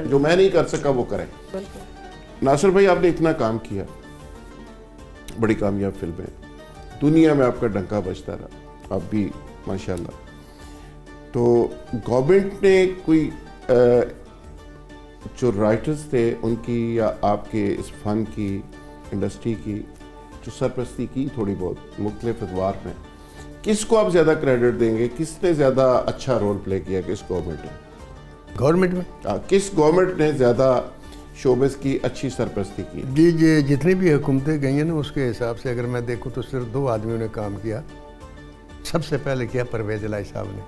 جو میں نہیں کر سکا وہ کرے. ناصر بھائی, آپ نے اتنا کام کیا, بڑی کامیاب فلمیں, دنیا میں آپ کا ڈنکا بجتا رہا, آپ بھی ماشاءاللہ. تو گورنمنٹ نے کوئی جو رائٹرز تھے ان کی یا آپ کے اس فن کی انڈسٹری کی جو سرپرستی کی تھوڑی بہت مختلف ادوار میں, کس کو آپ زیادہ کریڈٹ دیں گے؟ کس نے زیادہ اچھا رول پلے کیا, کس گورنمنٹ نے؟ گورنمنٹ میں کس گورنمنٹ نے زیادہ شعبز کی اچھی سرپرستی کی؟ جی جتنی بھی حکومتیں گئی ہیں نا, اس کے حساب سے اگر میں دیکھوں تو صرف 2 آدمیوں نے کام کیا. سب سے پہلے کیا پرویز الہی صاحب نے.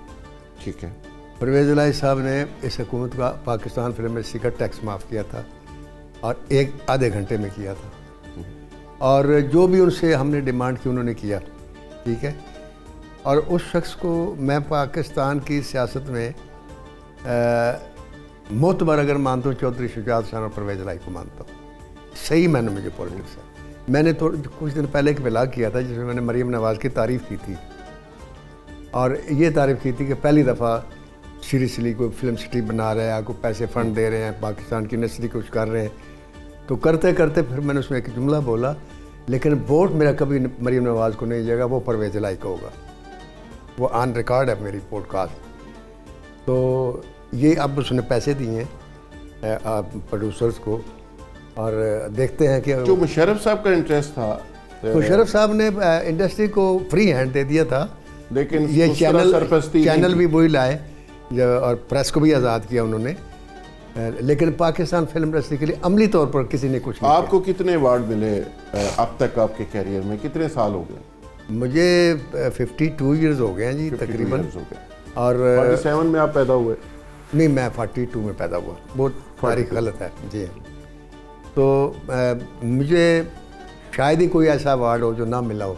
ٹھیک ہے. پرویز الہی صاحب نے اس حکومت کا پاکستان فلم میں سیکرٹ ٹیکس معاف کیا تھا, اور آدھے گھنٹے میں کیا تھا. اور جو بھی ان سے ہم نے ڈیمانڈ کی انہوں نے کیا. ٹھیک ہے. اور اس شخص کو میں پاکستان کی سیاست میں معتبر اگر مانتا ہوں, چودھری شجاعت شاہ اور پرویز الہی کو مانتا ہوں. صحیح میں نے مجھے پولیٹکس ہے. میں نے کچھ دن پہلے ایک ولاگ کیا تھا جس میں نے مریم نواز کی تعریف کی تھی, اور یہ تعریف کی تھی کہ پہلی دفعہ سیریسلی کوئی فلم سٹی بنا رہے ہیں, آپ کو پیسے فنڈ دے رہے ہیں, پاکستان کی انڈسٹری کچھ کر رہے ہیں. تو کرتے کرتے پھر میں نے اس میں ایک جملہ بولا, لیکن ووٹ میرا کبھی مریم نواز کو نہیں جائے گا, وہ پرویز الہی کو ہوگا. وہ آن ریکارڈ ہے میری پوڈ کاسٹ. تو یہ اب اس نے پیسے دیے ہیں پروڈیوسرز کو, اور دیکھتے ہیں کہ جو مشرف صاحب کا انٹرسٹ تھا, مشرف صاحب نے انڈسٹری کو فری ہینڈ دے دیا تھا, لیکن یہ چینل بھی وہی لائے. اور پریس کو بھی آزاد کیا انہوں نے، لیکن پاکستان فلم انڈسٹری کے لیے عملی طور پر کسی نے کچھ نہیں آپ کو کتنے ایوارڈ ملے اب تک آپ کے کیریئر میں؟ کتنے سال ہو گئے؟ مجھے 52 ایئرز ہو گئے ہیں جی تقریباً. اور 47 میں آپ پیدا ہوئے؟ نہیں، میں 42 میں پیدا ہوا، بہت تاریخ غلط ہے جی. تو مجھے شاید ہی کوئی ایسا ایوارڈ ہو جو نہ ملا ہو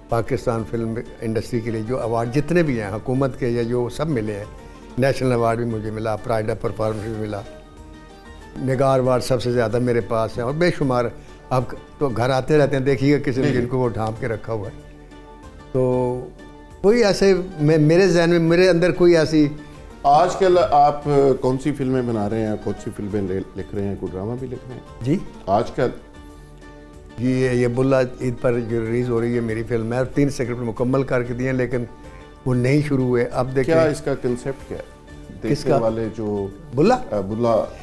پاکستان فلم انڈسٹری کے لیے. جو ایوارڈ جتنے بھی ہیں حکومت کے یا جو سب ملے ہیں، نیشنل ایوارڈ بھی مجھے ملا، پرائڈ آف پرفارمنس بھی ملا، نگار ایوارڈ سب سے زیادہ میرے پاس ہیں، اور بے شمار. آپ تو گھر آتے رہتے ہیں، دیکھیے گا کسی نے جن کو وہ ڈھانپ کے رکھا ہوا ہے. تو کوئی ایسے میرے ذہن میں، میرے اندر کوئی ایسی. آج کل آپ کون سی فلمیں بنا رہے ہیں؟ کون سی فلمیں لکھ رہے ہیں؟ کوئی ڈرامہ بھی لکھ رہے ہیں جی آج کل؟ جی یہ بلا عید پر جو ریلیز ہو رہی ہے میری فلم ہے، اور 3 اسکرپٹ مکمل کر کے دیے ہیں، لیکن وہ نہیں شروع ہوئے. اب دیکھیں کیا اس کا کنسیپٹ کیا ہے؟ دیکھنے والے جو بلا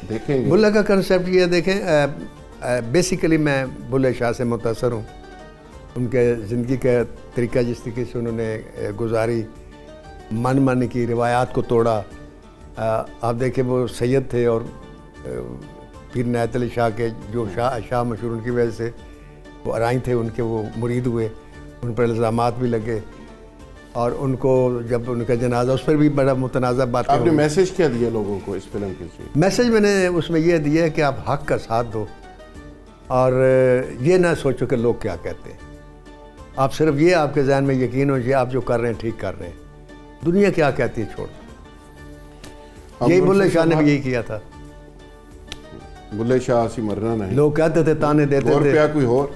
دیکھیں گے، بلا کا کنسیپٹ یہ دیکھیں. بیسیکلی میں بلے شاہ سے متاثر ہوں. ان کے زندگی کا طریقہ جس طریقے سے انہوں نے گزاری، من کی روایات کو توڑا. آپ دیکھیں وہ سید تھے، اور پیر عنایت علی شاہ کے جو شاہ مشہور، ان کی وجہ سے وہ ارائیں تھے، ان کے وہ مرید ہوئے، ان پر الزامات بھی لگے، اور ان کو جب ان کا جنازہ، اس پر بھی بڑا متنازع بات. آپ نے میسج کیا دیا لوگوں کو اس فلم کے ذریعے؟ میسج میں نے اس میں یہ دیا ہے کہ آپ حق کا ساتھ دو، اور یہ نہ سوچو کہ لوگ کیا کہتے ہیں. آپ صرف یہ آپ کے ذہن میں یقین ہو کہ آپ جو کر رہے ہیں ٹھیک کر رہے ہیں، دنیا کیا کہتی ہے چھوڑ. یہی بلے شاہ نے بھی یہی کیا تھا. بلے شاہ سی مرنا نہیں، لوگ کہتے تھے، تانے دیتے تھے. پیا کوئی اور.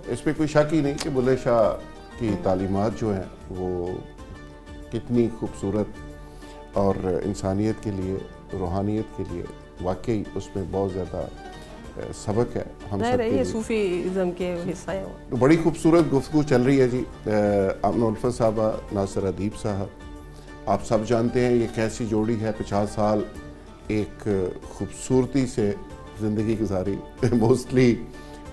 اس پہ کوئی شک ہی نہیں کہ بلے شاہ کی تعلیمات جو ہیں وہ کتنی خوبصورت اور انسانیت کے لیے، روحانیت کے لیے واقعی اس میں بہت زیادہ سبق ہے ہم سب کے لیے. صوفیزم کے حصہ ہے. بڑی خوبصورت گفتگو چل رہی ہے جی. آمنہ الفت صاحبہ، ناصر ادیب صاحب، آپ سب جانتے ہیں یہ کیسی جوڑی ہے. 50 سال ایک خوبصورتی سے زندگی گزاری. موسٹلی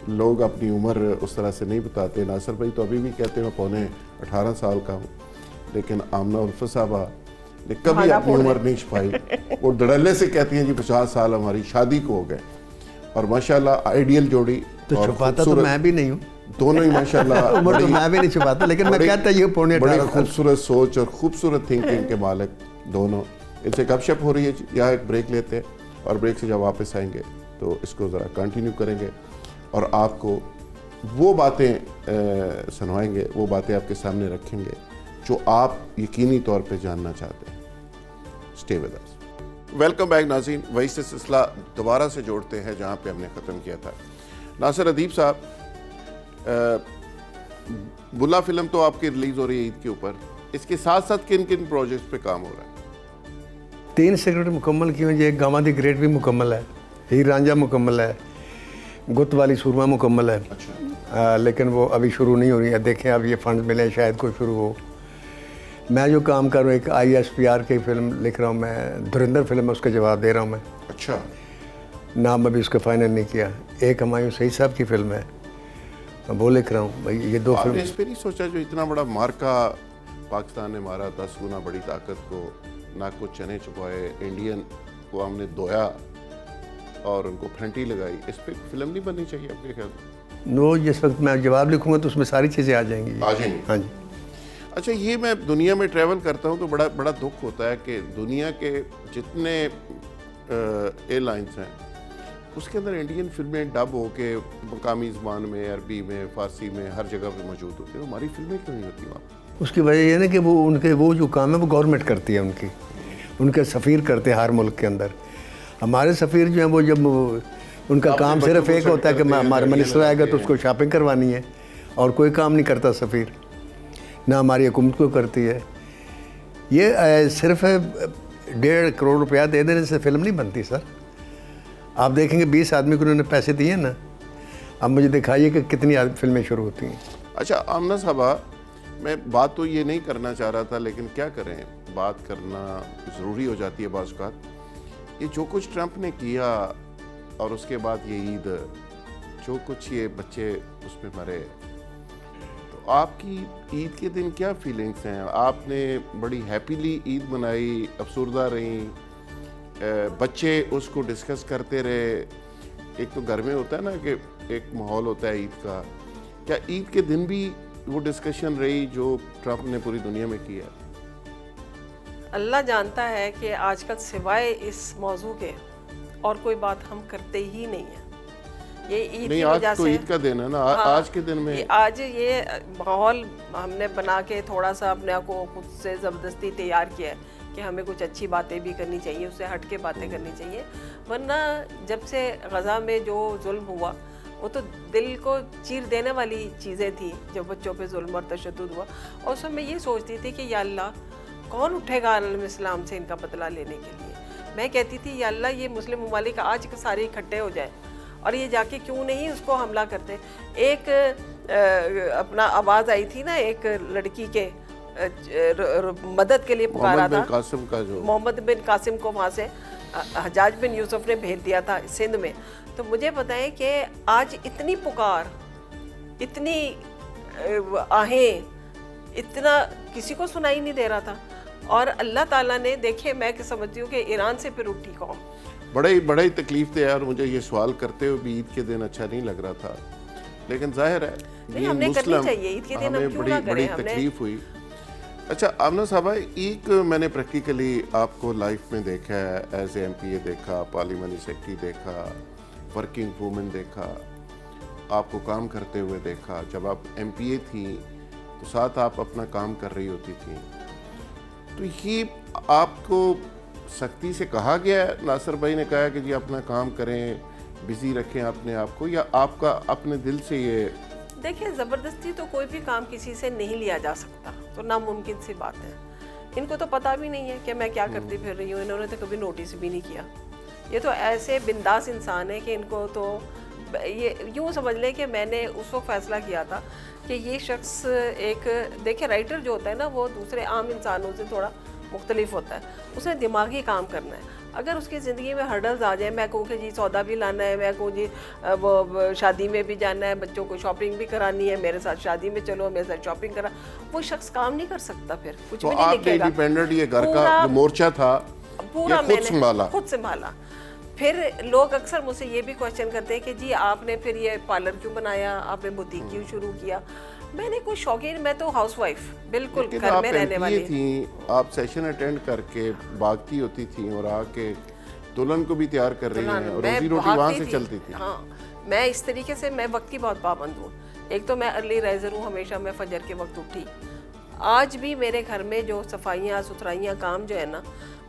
لوگ اپنی عمر اس طرح سے نہیں بتاتے. ناصر بھائی تو ابھی بھی کہتے ہیں میں پونے 18 سال کا ہوں، لیکن آمنہ الفت صاحبہ نے کبھی اپنی عمر نہیں چھپائی. وہ دھڑلے سے کہتی ہیں جی 50 سال ہماری شادی کو ہو گئے، اور ماشاءاللہ آئیڈیل جوڑی. تو چھپاتا تو میں بھی نہیں ہوں، دونوں ہی ماشاءاللہ عمر تو میں بھی نہیں چھپاتا، لیکن میں کہتا یہ پونے 18 بڑی سال. خوبصورت سوچ اور خوبصورت تھنکنگ کے مالک دونوں. ان سے گپ شپ ہو رہی ہے جی. یہاں ایک بریک لیتے ہیں، اور بریک سے جب واپس آئیں گے تو اس کو ذرا کنٹینیو کریں گے، اور آپ کو وہ باتیں سنوائیں گے، وہ باتیں آپ کے سامنے رکھیں گے جو آپ یقینی طور پہ جاننا چاہتے ہیں. Stay with us. Welcome back ناظرین. وہی سے سلسلہ دوبارہ سے جوڑتے ہیں جہاں پہ ہم نے ختم کیا تھا. ناصر ادیب صاحب، بلا فلم تو آپ کی ریلیز ہو رہی ہے عید کے اوپر، اس کے ساتھ ساتھ کن کن پروجیکٹس پہ کام ہو رہا ہے؟ 3 اسکرپٹ مکمل کی ہوئی. ایک گاواں دی گریٹ بھی مکمل ہے، ہیر رانجھا مکمل ہے، گت والی سورما مکمل ہے. لیکن وہ ابھی شروع نہیں ہو رہی ہے. دیکھیں اب یہ فنڈ ملے شاید کوئی شروع ہو. میں جو کام کر رہا ہوں، ایک ISPR کی فلم لکھ رہا ہوں میں، دھرندر فلم ہے، اس کا جواب دے رہا ہوں میں. اچھا. نام ابھی اس کا فائنل نہیں کیا. ایک ہمایوں سعید صاحب کی فلم ہے، میں وہ لکھ رہا ہوں. بھائی یہ 2 آپ فلم. نے اس پہ نہیں سوچا جو اتنا بڑا مارکا پاکستان نے مارا، 10 گنا بڑی طاقت کو، ناک کو چنے چپائے، انڈین کو ہم نے دھویا اور ان کو پھنٹی لگائی، اس پہ فلم نہیں بننی چاہیے آپ کے خیال میں؟ نو، جس وقت میں جواب لکھوں گا تو اس میں ساری چیزیں آ جائیں گی. آ جائیں گی. ہاں جی. اچھا، یہ میں دنیا میں ٹریول کرتا ہوں تو بڑا دکھ ہوتا ہے کہ دنیا کے جتنے ایئر لائنس ہیں اس کے اندر انڈین فلمیں ڈب ہو کے مقامی زبان میں، عربی میں، فارسی میں، ہر جگہ پہ موجود ہوتی ہیں. ہماری فلمیں کیوں نہیں ہوتی وہاں؟ اس کی وجہ یہ ہے نا کہ وہ ان کے وہ جو کام ہے وہ گورنمنٹ کرتی ہے. ان کے سفیر کرتے ہیں ہر ملک کے اندر. ہمارے سفیر جو ہیں وہ جب ان کا کام صرف ایک ہوتا ہے کہ ہمارا منسٹر آئے گا تو اس کو شاپنگ کروانی ہے، اور کوئی کام نہیں کرتا سفیر، نہ ہماری حکومت کو کرتی ہے. یہ صرف 1.5 کروڑ روپیہ دے دینے سے فلم نہیں بنتی سر. آپ دیکھیں گے 20 آدمی کو انہوں نے پیسے دیے نا. اب مجھے دکھائیے کہ کتنی فلمیں شروع ہوتی ہیں. اچھا آمنہ صاحبہ، میں بات تو یہ نہیں کرنا چاہ رہا تھا، لیکن کیا کریں، بات کرنا ضروری ہو جاتی ہے بعض اوقات. یہ جو کچھ ٹرمپ نے کیا اور اس کے بعد یہ عید، جو کچھ یہ بچے اس میں مرے، تو آپ کی عید کے دن کیا فیلنگس ہیں؟ آپ نے بڑی ہیپیلی عید منائی، افسردہ رہیں، بچے اس کو ڈسکس کرتے رہے؟ ایک تو گھر میں ہوتا ہے نا کہ ایک ماحول ہوتا ہے عید کا، کیا عید کے دن بھی وہ ڈسکشن رہی جو ٹرمپ نے پوری دنیا میں کیا؟ اللہ جانتا ہے کہ آج کل سوائے اس موضوع کے اور کوئی بات ہم کرتے ہی نہیں ہیں. یہ عید نہیں، کی آج وجہ تو سے عید کا دن ہے نا، آج کے دن میں آج یہ ماحول ہم نے بنا کے تھوڑا سا اپنے آپ کو خود سے زبردستی تیار کیا ہے کہ ہمیں کچھ اچھی باتیں بھی کرنی چاہیے، اس سے ہٹ کے باتیں کرنی چاہیے. ورنہ جب سے غزہ میں جو ظلم ہوا وہ تو دل کو چیر دینے والی چیزیں تھیں، جب بچوں پہ ظلم اور تشدد ہوا. اور اس میں یہ سوچتی تھی کہ یا اللہ کون اٹھے گا عالم اسلام سے ان کا بدلہ لینے کے لیے. میں کہتی تھی یا اللہ یہ مسلم ممالک آج سارے اکٹھے ہو جائیں اور یہ جا کے کیوں نہیں اس کو حملہ کرتے. ایک اپنا آواز آئی تھی نا ایک لڑکی کے مدد کے لیے پکارا تھا، محمد بن قاسم کو وہاں سے حجاج بن یوسف نے بھیج دیا تھا سندھ میں. تو مجھے بتائیں کہ آج اتنی پکار، اتنی آہیں، اتنا کسی کو سنائی نہیں دے رہا تھا. اور اللہ تعالیٰ نے دیکھے، میں کہ سمجھتی ہوں کہ ایران سے پھر اٹھی قوم. بڑے ہی تکلیف تھے یار. مجھے یہ سوال کرتے ہوئے بھی عید کے دن اچھا نہیں لگ رہا تھا، لیکن ظاہر ہے ہم نے کرنی چاہیے عید کے دن، ہم کیوں نہ کریں. بڑی تکلیف ہوئی. اچھا آمنہ صاحبہ، ایک میں نے پریکٹیکلی آپ کو لائف میں دیکھا ہے، ایز اے MP دیکھا، پارلیمانی سیکرٹری دیکھا، ورکنگ وومن دیکھا، آپ کو کام کرتے ہوئے دیکھا. جب آپ MPA تھیں تو ساتھ آپ اپنا کام کر رہی ہوتی تھیں. تو یہ آپ کو سختی سے کہا گیا ہے، ناصر بھائی نے کہا کہ جی اپنا کام کریں، بزی رکھیں اپنے آپ کو، یا آپ کا اپنے دل سے یہ؟ دیکھیں زبردستی تو کوئی بھی کام کسی سے نہیں لیا جا سکتا، تو ناممکن سی بات ہے. ان کو تو پتہ بھی نہیں ہے کہ میں کیا کرتی پھر رہی ہوں، انہوں نے تو کبھی نوٹس بھی نہیں کیا. یہ تو ایسے بنداس انسان ہے کہ ان کو تو یہ یوں سمجھ لیں کہ میں نے اس وقت فیصلہ کیا تھا کہ یہ شخص ایک، دیکھیں رائٹر جو ہوتا ہے نا وہ دوسرے عام انسانوں سے تھوڑا مختلف ہوتا ہے. اس نے دماغی کام کرنا ہے. اگر اس کی زندگی میں ہرڈلز آ جائیں، میں کہوں کہ جی سودا بھی لانا ہے، میں کہوں جی وہ شادی میں بھی جانا ہے، بچوں کو شاپنگ بھی کرانی ہے، میرے ساتھ شادی میں چلو، میرے ساتھ شاپنگ کرا، وہ شخص کام نہیں کر سکتا، پھر کچھ بھی نہیں لکھے گا. انڈیپینڈنٹ یہ گھر کا جو مورچہ تھا پورا میں نے خود سنبھالا. پھر لوگ اکثر مجھ سے یہ بھی کوشچن کرتے ہیں کہ جی آپ نے پھر یہ پارلر کیوں بنایا، آپ نے بوتیک کیوں شروع کیا. میں نے کوئی شوقین، میں تو ہاؤس وائف بالکل گھر میں رہنے والی تھی. آپ سیشن اٹینڈ کر کے بھاگتی ہوتی تھیں اور آ کے دلہن کو بھی تیار کر رہی ہیں، اور روزی روٹی وہاں سے چلتی تھی. ہاں میں اس طریقے سے، میں وقت کی بہت پابند ہوں. ایک تو میں ارلی رائزر ہوں، ہمیشہ میں فجر کے وقت اٹھی. آج بھی میرے گھر میں جو صفائیاں ستھرائیاں کام جو ہے نا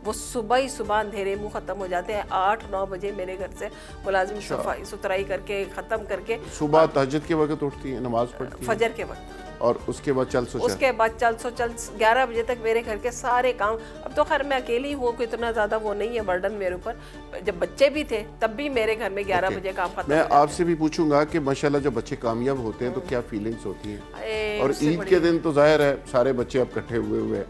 وہ صبح ہی صبح اندھیرے منہ ختم ہو جاتے ہیں. 8-9 بجے میرے گھر سے ملازم صفائی ستھرائی کر کے ختم کر کے صبح تہجد کے وقت اٹھتی ہیں، نماز پڑھتی ہیں فجر کے وقت، اور اس کے بعد چل 11 بجے تک میرے گھر کے سارے کام. اب تو خیر میں اکیلی ہوں، کوئی اتنا زیادہ وہ نہیں ہے برڈن میرے اوپر. جب بچے بھی تھے تب بھی میرے گھر میں 11 بجے کام ختم. میں آپ سے بھی پوچھوں گا کہ ماشاءاللہ جب بچے کامیاب ہوتے ہیں تو کیا فیلنگز ہوتی ہیں؟ اور عید کے دن تو ظاہر ہے سارے بچے اب اکٹھے ہوئے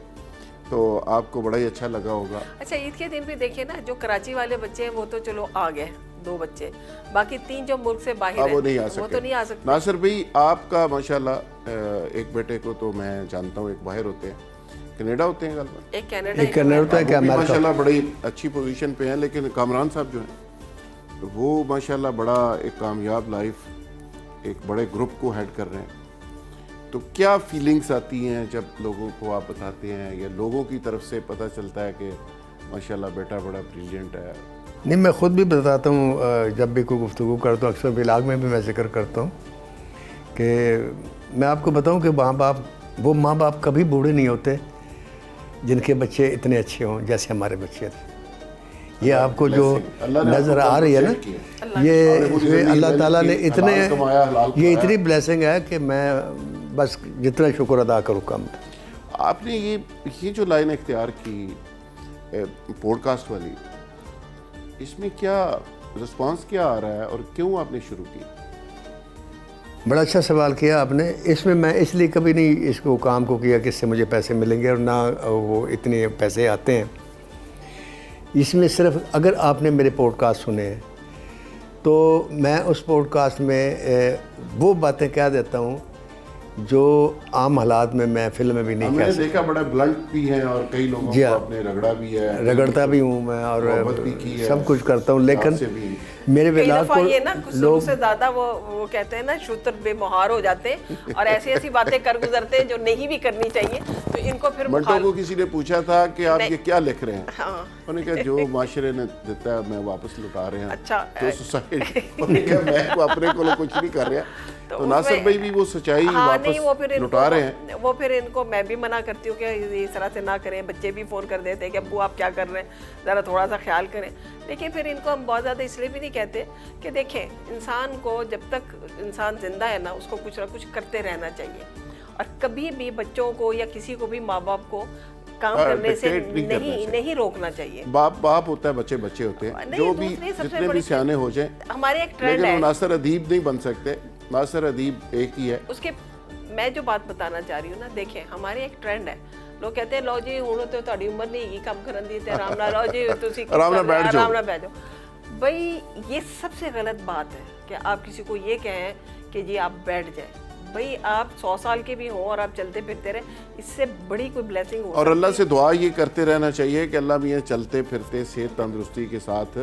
تو آپ کو بڑا ہی اچھا لگا ہوگا. اچھا عید کے دن بھی دیکھیں نا، جو کراچی والے بچے ہیں وہ تو چلو آ گئے 2 بچے، باقی 3 جو ملک سے باہر ہیں وہ نہیں آ وہ تو نہیں آ سکتے. ناصر بھائی آپ کا ماشاءاللہ ایک بیٹے کو تو میں جانتا ہوں ایک باہر ہوتے ہیں، کینیڈا ہوتے ہیں غالباً، ایک کینیڈا ہوتا ہے کہ ماشاءاللہ بڑی اچھی پوزیشن پہ ہیں. لیکن کامران صاحب جو ہیں وہ ماشاءاللہ بڑا ایک کامیاب لائف، ایک بڑے گروپ کو ہیڈ کر رہے ہیں. تو کیا فیلنگز آتی ہیں جب لوگوں کو آپ بتاتے ہیں، یا لوگوں کی طرف سے پتہ چلتا ہے کہ ماشاءاللہ بیٹا بڑا بریلینٹ ہے؟ نہیں، میں خود بھی بتاتا ہوں جب بھی کوئی گفتگو کرتا ہوں، اکثر بلاگ میں بھی میں ذکر کرتا ہوں کہ میں آپ کو بتاؤں کہ وہ ماں باپ کبھی بوڑھے نہیں ہوتے جن کے بچے اتنے اچھے ہوں جیسے ہمارے بچے تھے. یہ آپ کو جو نظر آ رہی ہے نا، یہ اللہ تعالیٰ نے یہ اتنی بلیسنگ ہے کہ میں بس جتنا شکر ادا کروں کم ہے. آپ نے یہ جو لائن اختیار کی پوڈ کاسٹ والی، اس میں کیا رسپانس کیا آ رہا ہے اور کیوں آپ نے شروع کی؟ بڑا اچھا سوال کیا آپ نے. اس میں اس لیے کبھی نہیں اس کو کام کو کیا کہ اس سے مجھے پیسے ملیں گے، اور نہ وہ اتنے پیسے آتے ہیں. اس میں صرف اگر آپ نے میرے پوڈ کاسٹ سنے ہیں تو میں اس پوڈ کاسٹ میں وہ باتیں کہہ دیتا ہوں जो आम हालात में मैं फिल्म में भी नहीं कह हमने सकता। देखा बड़ा ब्लंट भी है और कई लोगों जी को हाँ। आपने रगड़ा भी है, रगड़ता भी हूँ मैं मोहब्बत भी और की है, सब कुछ करता हूँ, लेकिन आपसे भी। मेरे कई विलास दफा ये ना को शुरू लोग से ज्यादा वो कहते हैं ना शूत्र बेमुहार हो जाते हैं और ऐसी ऐसी बातें कर गुजरते हैं जो नहीं भी करनी चाहिए, तो इनको फिर मंटो को किसी ने पूछा था कि आप नहीं। ये क्या लिख रहे हैं, हाँ। उन्होंने कहा जो माशरे ने देता है मैं वापस लुटा रहे हैं। अच्छा, तो सोसाइटी उन्होंने कहा मैं को अपने को कुछ नहीं कर रहा। तो नासिर उसमें- भाई भी वो सच्चाई हाँ, नहीं, वो वापस फिर लुटा रहे हैं। वो फिर इनको मैं भी मना करती हूँ कि इस तरह से ना करें, बच्चे भी फ़ोन कर देते हैं कि अब्बू आप क्या कर रहे हैं, ज़रा थोड़ा सा ख्याल करें। लेकिन फिर इनको हम बहुत ज़्यादा इसलिए भी नहीं कहते कि देखें, इंसान को जब तक इंसान ज़िंदा है ना, उसको कुछ ना कुछ करते रहना चाहिए, और कभी भी बच्चों को या किसी को भी माँ बाप को काम करने से dictate नहीं करना चाहिए। नहीं रोकना चाहिए। बाप बाप होता है, बच्चे बच्चे होते हैं, नहीं, जो भी दूसरी सबसे जितने भी बड़ी सियाने हो जाएं, हमारे एक ट्रेंड लेकिन है वो नासिर अदीब नहीं बन सकते। नासिर अदीब एक ही है। उसके मैं जो बात बताना चाह रही हूँ ना, देखें हमारे एक ट्रेंड है, लोग कहते हैं लो जी हुण तो तुहाडी उम्र नहीं हैगी काम करन दी ते आराम नाल लो जी तुसी आराम नाल बैठ जाओ। आराम नाल बैठ जाओ। भाई ये सबसे गलत बात है कि आप किसी को ये कहें कि जी आप बैठ जाए। भाई आप 100 साल के भी हों और आप चलते फिरते रहे, इससे बड़ी कोई ब्लेसिंग हो और अल्लाह से दुआ ये करते रहना चाहिए कि अल्लाह मियाँ चलते फिरते सेहत तंदुरुस्ती के साथ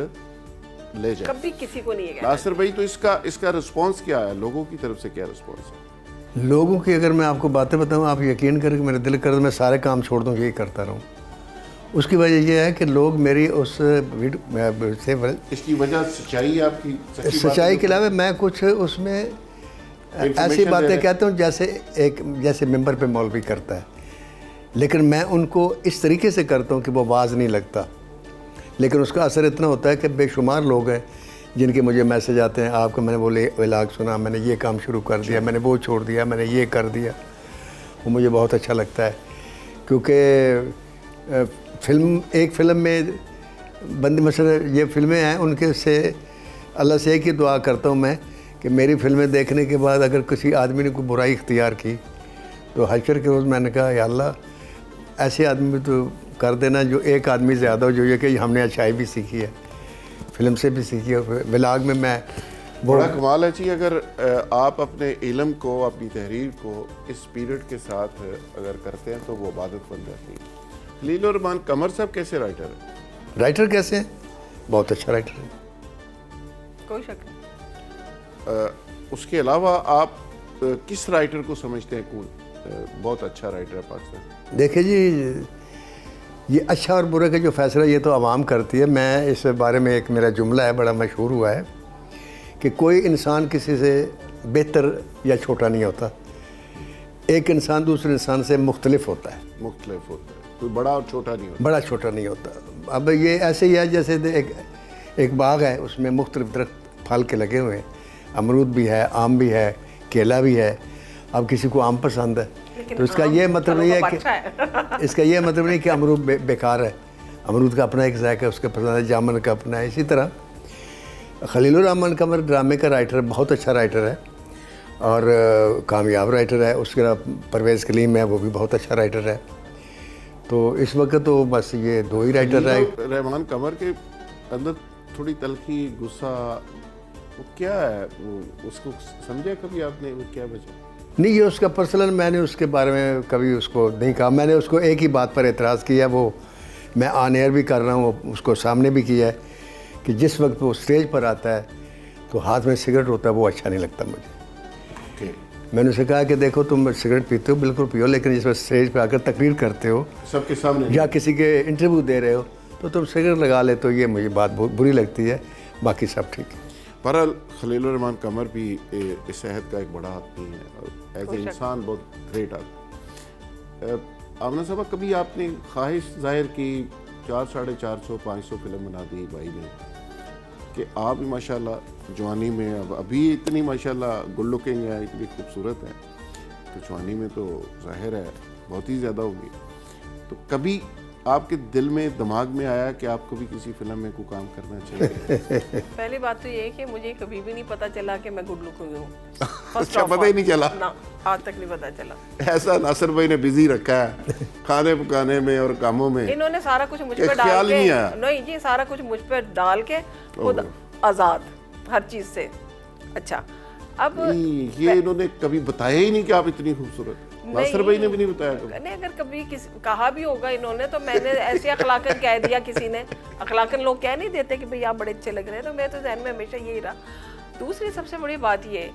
ले जाए। कभी किसी को नहीं है। नासिर भाई तो इसका रिस्पांस क्या है, लोगों की तरफ से क्या रिस्पांस है? लोगों की अगर मैं आपको बातें बताऊं, आप यकीन करें कि मेरे दिल कर मैं सारे काम छोड़ दूं, यही करता रहूं। उसकी वजह यह है कि लोग मेरी उस से इसकी वजह सच्चाई है आपकी, सच्ची बात सच्चाई है। के अलावा मैं कुछ उसमें ऐसी Information दे बातें रहे। कहता हूँ जैसे मेंबर पे मौलवी करता है, लेकिन मैं उनको इस तरीके से करता हूँ कि वो आवाज़ नहीं लगता, लेकिन उसका असर इतना होता है कि बेशुमार लोग हैं जिनके मुझे मैसेज आते हैं, आपको मैंने बोले इलाग सुना, मैंने ये काम शुरू कर दिया, मैंने वो छोड़ दिया, मैंने ये कर दिया। वो मुझे बहुत अच्छा लगता है, क्योंकि एक फ़िल्म में बंदी मसला ये फिल्में हैं, उनके से अल्लाह से एक ही दुआ करता हूँ मैं कि मेरी फिल्में देखने के बाद अगर किसी आदमी ने कोई बुराई इख्तियार की तो हशर के रोज़ मैंने कहा या अल्लाह ऐसे आदमी भी तो कर देना जो एक आदमी ज़्यादा हो, जो ये कि हमने अच्छाई भी सीखी है, फिल्म से भी सीखी है। व्लॉग में मैं बड़ा कमाल है जी। अगर आप अपने इल्म को, अपनी तहरीर को इस पीरियड के साथ अगर करते हैं तो वो इबादत बन जाती है। खलील उर रहमान कमर साहब कैसे राइटर है? राइटर कैसे हैं? बहुत अच्छा राइटर है। कोई शक नहीं। उसके अलावा आप किस राइटर को समझते हैं कौन बहुत अच्छा राइटर है पाकिस्तान? देखिए जी, ये अच्छा और बुरे का जो फैसला ये तो आवाम करती है। मैं इस बारे में एक मेरा जुमला है, बड़ा मशहूर हुआ है कि कोई इंसान किसी से बेहतर या छोटा नहीं होता, एक इंसान दूसरे इंसान से मुख्तलिफ होता है। मुख्तलिफ होता है, कोई बड़ा और छोटा नहीं होता। बड़ा छोटा नहीं होता। अब ये ऐसे ही है जैसे एक बाग है, उसमें मुख्तलिफ दरख्त फल के लगे हुए हैं, अमरूद भी है, आम भी है, केला भी है। अब किसी को आम पसंद है तो इसका ये मतलब नहीं है कि इसका ये मतलब नहीं कि अमरूद बेकार है। अमरूद का अपना एक ज़ायका है, उसका पसंद है, जामुन का अपना है। इसी तरह खलील उर रहमान कमर ड्रामे का राइटर है, बहुत अच्छा राइटर है और कामयाब राइटर है। उसके अलावा परवेज़ कलीम है, वो भी बहुत अच्छा राइटर है। तो इस वक्त तो बस ये दो ही राइटर रहे। रहमान कमर के अंदर थोड़ी तलखी, गुस्सा, वो क्या है? वो उसको समझा कभी आपने, वो क्या वजह? नहीं, ये उसका पर्सनल, मैंने उसके बारे में कभी उसको नहीं कहा। मैंने उसको एक ही बात पर एतराज़ किया, वो मैं ऑन एयर भी कर रहा हूँ, उसको सामने भी किया है कि जिस वक्त वो स्टेज पर आता है तो हाथ में सिगरेट होता है, वो अच्छा नहीं लगता मुझे। मैंने उसे कहा कि देखो तुम सिगरेट पीते हो, बिल्कुल पियो, लेकिन जिस वक्त स्टेज पर आकर तकरीर करते हो सबके सामने या किसी के इंटरव्यू दे रहे हो तो तुम सिगरेट लगा ले, तो ये मुझे बात बहुत बुरी लगती है। बाकी सब ठीक है। बहरहाल खलील उर रहमान कमर भी इस सेहत का एक बड़ा आदमी है और एज ए इंसान बहुत ग्रेट आदमी। आमना साहब, कभी आपने ख्वाहिश जाहिर की 400, 450, 500 फिल्म बना दी भाई ने कि आप भी माशाल्लाह जवानी में, अब अभी इतनी माशाल्लाह गुड लुकिंग है, इतनी खूबसूरत है, तो जवानी में तो जाहिर है बहुत ही ज़्यादा होगी। तो कभी आपके दिल में, दिमाग में आया कि आपको भी किसी फिल्म में कोई काम करना चाहिए? पहली बात तो ये है कि मुझे कभी भी नहीं पता चला कि मैं गुड लुकिंग हूँ। अच्छा, पता ही नहीं चला? ना, आज तक नहीं पता चला। ऐसा नासिर भाई ने बिजी रखा है खाने पकाने में और कामों में, इन्होंने सारा कुछ मुझ ये पे डाल ख्याल के, नहीं आया? नहीं जी, सारा कुछ मुझ पे डाल के खुद आज़ाद हर चीज़ से। अच्छा, अब ये इन्होंने कभी बताया ही नहीं कि आप इतनी खूबसूरत हैं। नासिर भाई ने भी नहीं बताया कभी? नहीं, अगर कभी कहा भी होगा इन्होंने तो मैंने ऐसे अखलाकन कह दिया किसी ने। अखलाकन लोग कह नहीं देते कि भाई आप बड़े अच्छे लग रहे हैं, तो मेरे तो ज़हन में हमेशा यही रहा। दूसरी सबसे बड़ी बात ये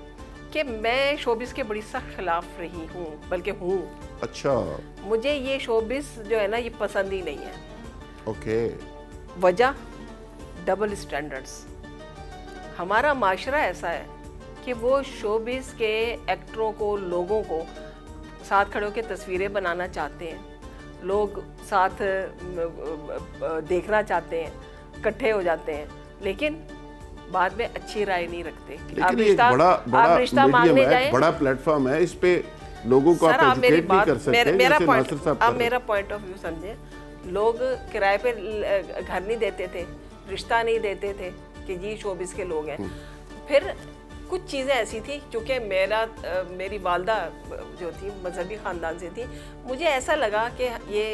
कि मैं शोबिस के बड़ी सख्त खिलाफ रही हूँ, बल्कि हूँ। अच्छा, मुझे ये शोबिस जो है ना ये पसंद ही नहीं है। ओके। वजह डबल स्टैंडर्ड्स। हमारा माशरा ऐसा है कि वो शोबिस के एक्टरों को, लोगों को साथ खड़े होकर तस्वीरें बनाना चाहते हैं, लोग साथ देखना चाहते हैं, इकट्ठे हो जाते हैं, लेकिन बाद में अच्छी राय नहीं रखते। लेकिन ये बड़ा रिश्ता मांगने जाए, बड़ा प्लेटफॉर्म है, इस पे लोगों को आप एजुकेट नहीं कर सकते। मेरा जैसे नासिर साहब आप मेरा पॉइंट ऑफ व्यू समझे। लोग किराए पे घर नहीं देते थे, रिश्ता नहीं देते थे कि जी शोबिस के लोग हैं। फिर कुछ चीज़ें ऐसी थी, क्योंकि मेरी वालदा जो थी मजहबी ख़ानदान से थी, मुझे ऐसा लगा कि ये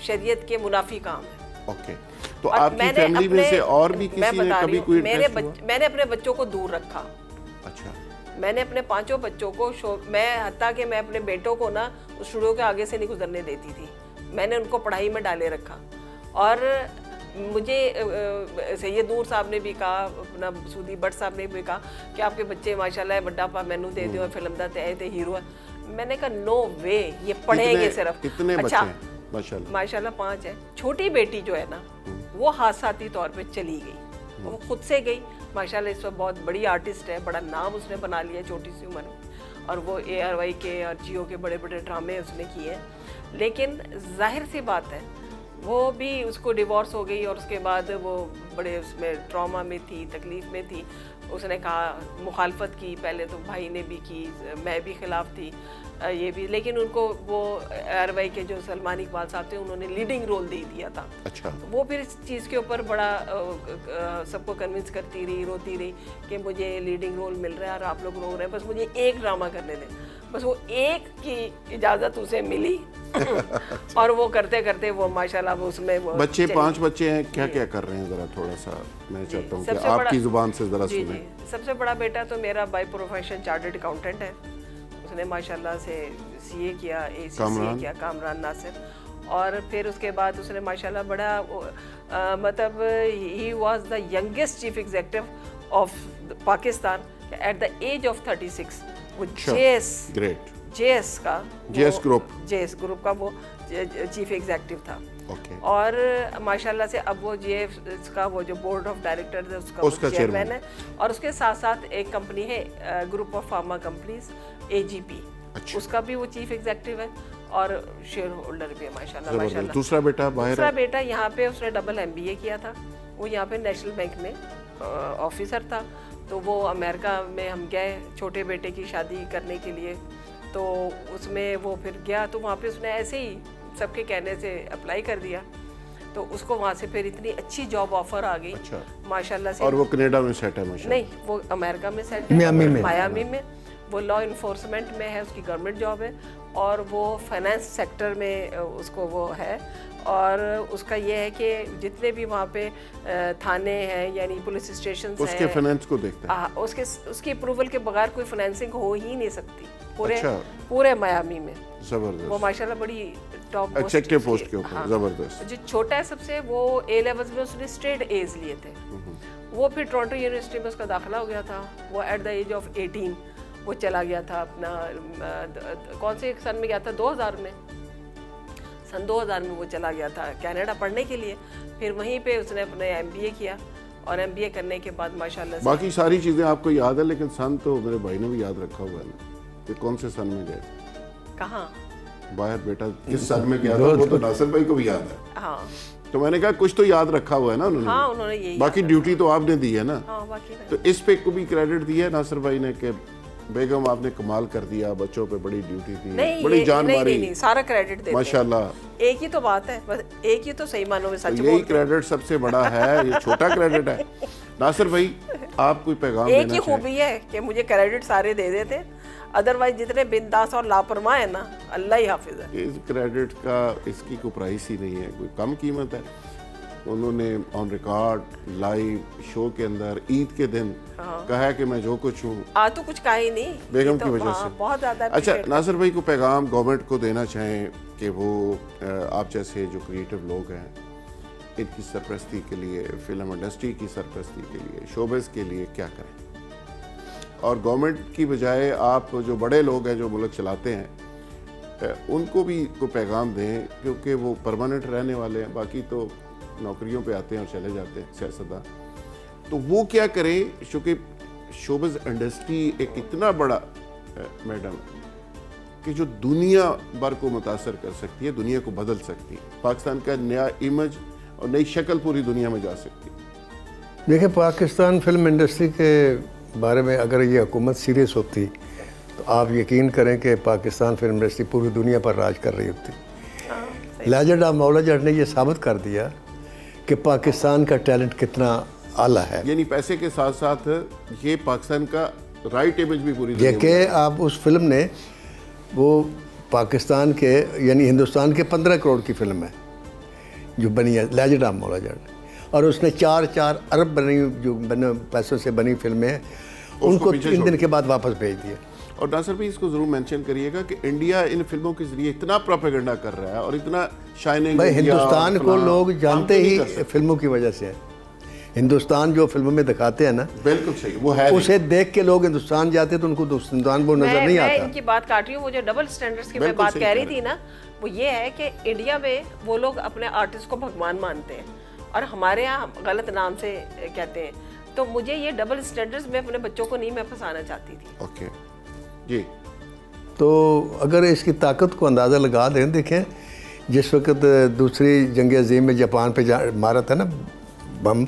शरीयत के मुनाफी काम है। ओके, तो आपकी फैमिली में से और भी किसी ने कभी कोई मैंने अपने बच्चों को दूर रखा। अच्छा, मैंने अपने 5 बच्चों को मैं हत्ता कि मैं अपने बेटों को ना उस स्टूडियो के आगे से नहीं गुजरने देती थी। मैंने उनको पढ़ाई में डाले रखा। और मुझे सैयद नूर साहब ने भी कहा, अपना सूदी भट्ट साहब ने भी कहा कि आपके बच्चे माशाल्लाह बड़ा पा मैनू दे दो, फिल्म दा ते हीरो है। मैंने कहा नो वे, ये पढ़ेंगे सिर्फ। कितने अच्छा, बच्चे? माशाल्लाह 5 है। छोटी बेटी जो है ना वो हादसाती तौर पे चली गई, वो खुद से गई। माशाल्लाह इस वक्त बहुत बड़ी आर्टिस्ट है, बड़ा नाम उसने बना लिया छोटी सी उम्र में, और वो ARY के और जियो के बड़े बड़े ड्रामे उसने किए। लेकिन जाहिर सी बात है वो भी, उसको डिवोर्स हो गई और उसके बाद वो बड़े उसमें ट्रॉमा में थी, तकलीफ़ में थी। उसने कहा, मुखालफत की, पहले तो भाई ने भी की, मैं भी ख़िलाफ़ थी, ये भी। लेकिन उनको वो ARY के जो सलमान इकबाल साहब थे उन्होंने लीडिंग रोल दे दिया था। अच्छा, वो फिर इस चीज़ के ऊपर बड़ा सबको कन्विंस करती रही, रोती रही कि मुझे लीडिंग रोल मिल रहा है और आप लोग रो रहे हैं, बस मुझे एक ड्रामा करने दें। बस वो एक की इजाज़त उसे मिली और वो करते करते वो माशाल्लाह वो उसमें वो बच्चे 5 बच्चे हैं, क्या क्या कर रहे हैं, ज़रा थोड़ा सा मैं चाहता हूँ कि आपकी ज़ुबान से ज़रा सुने। सबसे बड़ा बेटा तो मेरा बाय प्रोफेशन चार्टर्ड अकाउंटेंट है। उसने माशाल्लाह से CA किया, ACCA किया, कामरान नासिर। और फिर उसके बाद उसने माशाल्लाह बड़ा मतलब ही was the youngest chief executive of Pakistan at the age of 36। वो JS का JS ग्रुप का वो चीफ एग्जीक्यूटिव था। और माशाल्लाह से अब वो JS का वो जो बोर्ड ऑफ डायरेक्टर है उसका चेयरमैन है। और उसके साथ साथ एक कंपनी है group of pharma companies AGP, उसका भी वो चीफ एग्जीक्यूटिव है और शेयर होल्डर भी है माशाल्लाह। दूसरा बेटा यहाँ पे उसने डबल MBA किया था। वो यहाँ पे नेशनल बैंक में ऑफिसर था। तो वो अमेरिका में हम गए छोटे बेटे की शादी करने के लिए, तो उसमें वो फिर गया, तो वहाँ पे उसने ऐसे ही सबके कहने से अप्लाई कर दिया। तो उसको वहाँ से फिर इतनी अच्छी जॉब ऑफर आ गई। अच्छा, माशाल्लाह से। और वो कनाडा में सेट है? नहीं, वो अमेरिका में सेट है, मायामी में। वो लॉ इन्फोर्समेंट में है, उसकी गवर्नमेंट जॉब है, और वो फाइनेंस सेक्टर में उसको वो है। और उसका ये है कि जितने भी वहाँ पे थाने हैं यानी पुलिस स्टेशन हैं, उसके फाइनेंस को देखता है। उसकी अप्रूवल के बगैर कोई फाइनेंसिंग हो ही नहीं सकती पूरे मायामी में। जबरदस्त। वो माशाल्लाह बड़ी टॉप एग्जीक्यूटिव पोस्ट के ऊपर। जबरदस्त। जो छोटा है सबसे, वो A लेवल्स में उसने स्ट्रेट A's लिए थे। वो फिर टोरंटो यूनिवर्सिटी में उसका दाखिला हो गया था। वो एट द एज ऑफ 18 वो चला गया था अपना कौन से सन में गया था, 2000 में, सन 2000 में वो चला गया था कनाडा पढ़ने के लिए। फिर वहीं पे उसने अपने MBA किया और MBA करने के बाद माशाल्लाह बाकी सारी चीज़ें आपको याद है, लेकिन सन तो मेरे भाई ने भी याद रखा हुआ है ना कि कौन से सन में गए, कहाँ बाहर बेटा किस सन में गया था, वो तो नासिर भाई को भी याद है। हाँ, तो मैंने कहा कुछ तो याद रखा हुआ है ना उन्होंने। हाँ, उन्होंने यही बाकी ड्यूटी तो आपने दी है ना। हाँ, बाकी तो इस पे को भी क्रेडिट दिया है नासिर भाई ने कि बेगम आपने कमाल कर दिया, बच्चों पे बड़ी ड्यूटी थी, बड़ी जान मारी। नहीं, सारा क्रेडिट देते हैं माशाल्लाह। एक ही तो बात है, बस एक ही तो सही मानों में सच बोलते हैं। यही क्रेडिट सबसे बड़ा है, ये छोटा क्रेडिट है। नासिर भाई आप कोई पैगाम देना एक ही खूबी है कि मुझे क्रेडिट सारे दे देते, अदरवाइज जितने बिंदास और लापरवाह है ना, अल्लाह ही हाफिज है। इस क्रेडिट का इसकी कोई प्राइस ही नहीं है, कोई कम कीमत है। انہوں نے آن ریکارڈ لائیو شو کے اندر عید کے دن کہا ہے کہ میں جو کچھ ہوں آج تو کچھ کہا ہی نہیں بیگم کی وجہ سے. بہت زیادہ. اچھا ناصر بھائی کو پیغام گورنمنٹ کو دینا چاہیں کہ وہ آپ جیسے جو کریٹو لوگ ہیں ان کی سرپرستی کے لیے, فلم انڈسٹری کی سرپرستی کے لیے, شوبز کے لیے کیا کریں, اور گورنمنٹ کی بجائے آپ جو بڑے لوگ ہیں جو ملک چلاتے ہیں ان کو بھی کوئی پیغام دیں, کیونکہ وہ پرماننٹ رہنے والے ہیں, باقی تو نوکریوں پہ آتے ہیں اور چلے جاتے ہیں سیاستدان. تو وہ کیا کریں, چونکہ شوبز انڈسٹری ایک اتنا بڑا میڈم ہے کہ جو دنیا بھر کو متاثر کر سکتی ہے, دنیا کو بدل سکتی ہے, پاکستان کا نیا امیج اور نئی شکل پوری دنیا میں جا سکتی ہے. دیکھیں پاکستان فلم انڈسٹری کے بارے میں اگر یہ حکومت سیریس ہوتی تو آپ یقین کریں کہ پاکستان فلم انڈسٹری پوری دنیا پر راج کر رہی ہوتی. لیجنڈ آف مولا جٹ نے یہ ثابت کر دیا کہ پاکستان کا ٹیلنٹ کتنا اعلیٰ ہے. یعنی پیسے کے ساتھ ساتھ یہ پاکستان کا رائٹ امیج بھی پوری دنیا یہ کہ آپ اس فلم نے وہ پاکستان کے یعنی ہندوستان کے 15 کروڑ کی فلم ہے جو بنی ہے لیجنڈ آف مولا جٹ, اور اس نے 4 ارب بنی جو پیسوں سے بنی فلمیں ان کو 3 دن کے بعد واپس بھیج دیا. اور ناصر بھائی اس کو ضرور مینشن کریے گا کہ انڈیا ان فلموں کے ذریعے اتنا پروپیگنڈا کر رہا ہے اور اتنا شائننگ. بھائی ہندوستان کو لوگ جانتے ہی فلموں کی وجہ سے ہے. ہندوستان جو فلموں میں دکھاتے ہیں نا, بالکل صحیح, وہ ہے اسے دیکھ کے لوگ ہندوستان جاتے تو ان کو ہندوستان وہ نظر نہیں آتا. میں ان کی بات کاٹ رہی ہوں, وہ جو ڈبل سٹینڈرڈز کی میں بات کہہ رہی تھی نا, وہ یہ ہے کہ انڈیا میں وہ لوگ اپنے آرٹسٹ کو بھگوان مانتے ہیں اور ہمارے یہاں غلط نام سے کہتے ہیں. تو مجھے یہ ڈبل سٹینڈرڈز میں اپنے بچوں کو نہیں میں پھنسانا چاہتی تھی. اوکے جی. تو اگر اس کی طاقت کو اندازہ لگا دیں, دیکھیں جس وقت دوسری جنگ عظیم میں جاپان پہ مارا تھا نا بم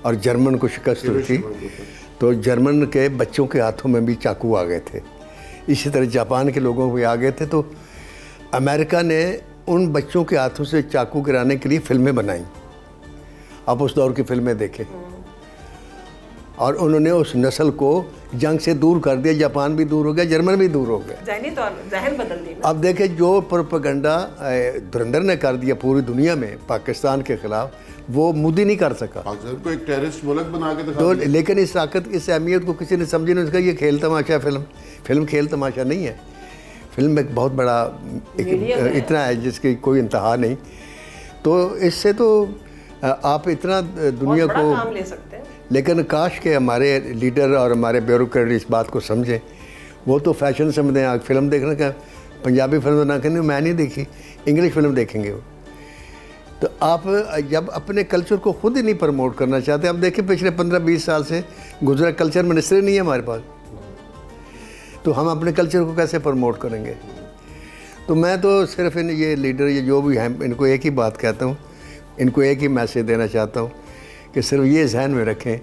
اور جرمن کو شکست ہوئی تھی, تو جرمن کے بچوں کے ہاتھوں میں بھی چاقو آ گئے تھے, اسی طرح جاپان کے لوگوں کو بھی آ گئے تھے. تو امریکہ نے ان بچوں کے ہاتھوں سے چاقو گرانے کے لیے فلمیں بنائیں. آپ اس دور کی فلمیں دیکھیں, اور انہوں نے اس نسل کو جنگ سے دور کر دیا. جاپان بھی دور ہو گیا, جرمن بھی دور ہو گیا, ذہنی طور ذہن بدل دیا. اب دیکھیں جو پروپیگنڈا دھرندر نے کر دیا پوری دنیا میں پاکستان کے خلاف, وہ مودی نہیں کر سکا. پاکستان کو ایک ٹیررسٹ ملک بنا کے دکھا تو دیا. لیکن اس طاقت اس اہمیت کو کسی نے سمجھی نہیں. اس کا یہ کھیل تماشا ہے. فلم کھیل تماشا نہیں ہے. فلم ایک بہت بڑا اتنا ہے جس کی کوئی انتہا نہیں. تو اس سے تو آپ اتنا دنیا کو کام لے سکتے ہیں. لیکن کاش کہ ہمارے لیڈر اور ہمارے بیوروکریٹ اس بات کو سمجھیں. وہ تو فیشن سمجھتے ہیں. فلم دیکھنے کا پنجابی فلم نہ کہیں میں نہیں دیکھی, انگلش فلم دیکھیں گے وہ. تو آپ جب اپنے کلچر کو خود ہی نہیں پروموٹ کرنا چاہتے. اب دیکھیں پچھلے 15-20 سال سے گزرا کلچر منسٹری نہیں ہے ہمارے پاس, تو ہم اپنے کلچر کو کیسے پروموٹ کریں گے. تو میں تو صرف یہ لیڈر یہ جو بھی ہیں ان کو ایک ہی بات کہتا ہوں, ان کو ایک ہی میسیج دینا چاہتا ہوں کہ صرف یہ ذہن میں رکھیں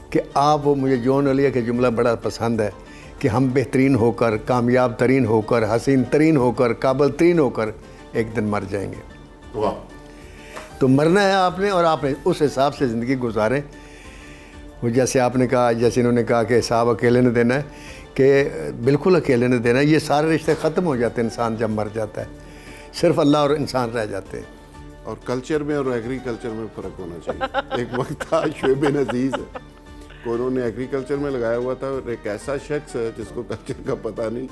کہ آپ وہ مجھے جون علیہ کا جملہ بڑا پسند ہے کہ ہم بہترین ہو کر, کامیاب ترین ہو کر, حسین ترین ہو کر, قابل ترین ہو کر ایک دن مر جائیں گے. واہ. تو مرنا ہے آپ نے, اور آپ نے اس حساب سے زندگی گزاریں. وہ جیسے آپ نے کہا, جیسے انہوں نے کہا کہ حساب اکیلے نے دینا ہے, کہ بالکل اکیلے نے دینا ہے. یہ سارے رشتے ختم ہو جاتے ہیں انسان جب مر جاتا ہے, صرف اللہ اور انسان رہ جاتے ہیں. اور کلچر میں اور ایگریکلچر میں فرق ہونا چاہیے. ایک وقت تھا شعیب عزیز کو انہوں نے ایگریکلچر میں لگایا ہوا تھا, اور ایک ایسا شخص ہے جس کو کلچر کا پتہ نہیں,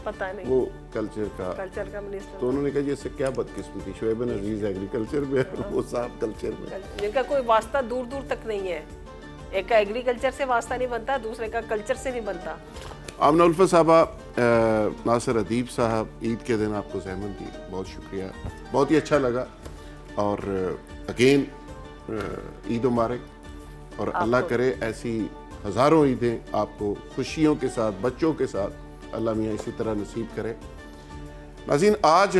وہ کلچر کا منسٹر. تو انہوں نے کہا جی اس سے کیا بدقسمتی, شعیب عزیز ایگریکلچر میں وہ صاحب کلچر میں. جن کا کوئی واسطہ دور دور تک نہیں ہے. ایک کا ایگریکلچر سے واسطہ نہیں بنتا, دوسرے کا کلچر سے نہیں بنتا. آمنہ الفت صاحبہ, ناصر ادیب صاحب عید کے دن آپ کو زحمت دی, بہت شکریہ, بہت ہی اچھا لگا. اور اگین عید مبارک, اور اللہ کرے ایسی ہزاروں عیدیں آپ کو خوشیوں کے ساتھ, بچوں کے ساتھ اللہ میاں اسی طرح نصیب کرے. ناظرین, آج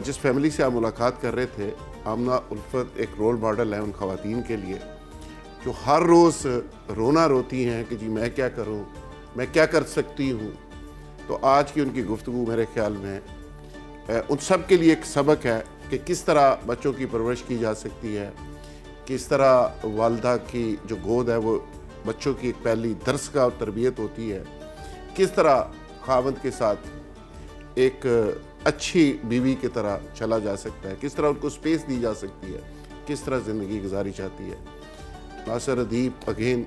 جس فیملی سے آپ ملاقات کر رہے تھے, آمنہ الفت ایک رول ماڈل ہے ان خواتین کے لیے جو ہر روز رونا روتی ہیں کہ جی میں کیا کروں, میں کیا کر سکتی ہوں. تو آج کی ان کی گفتگو میرے خیال میں ان سب کے لیے ایک سبق ہے کہ کس طرح بچوں کی پرورش کی جا سکتی ہے, کس طرح والدہ کی جو گود ہے وہ بچوں کی ایک پہلی درس اور تربیت ہوتی ہے, کس طرح خاوند کے ساتھ ایک اچھی بیوی کی طرح چلا جا سکتا ہے, کس طرح ان کو سپیس دی جا سکتی ہے, किस तरह ज़िंदगी गुजारी जाती है। नासिर अदीब अगेन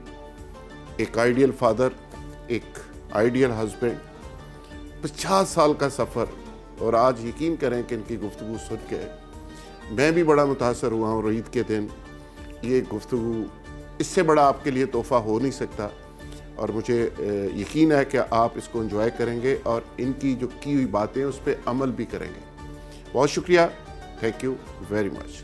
एक आइडियल फादर, एक आइडियल हस्बैंड, 50 साल का सफ़र, और आज यकीन करें कि इनकी गुफ्तगू सुन के मैं भी बड़ा मुतासर हुआ हूँ। ईद के दिन ये गुफ्तगू, इससे बड़ा आपके लिए तोहफ़ा हो नहीं सकता, और मुझे यकीन है कि आप इसको एंजॉय करेंगे और इनकी जो की हुई बातें उस पर अमल भी करेंगे। बहुत शुक्रिया, थैंक यू वेरी मच।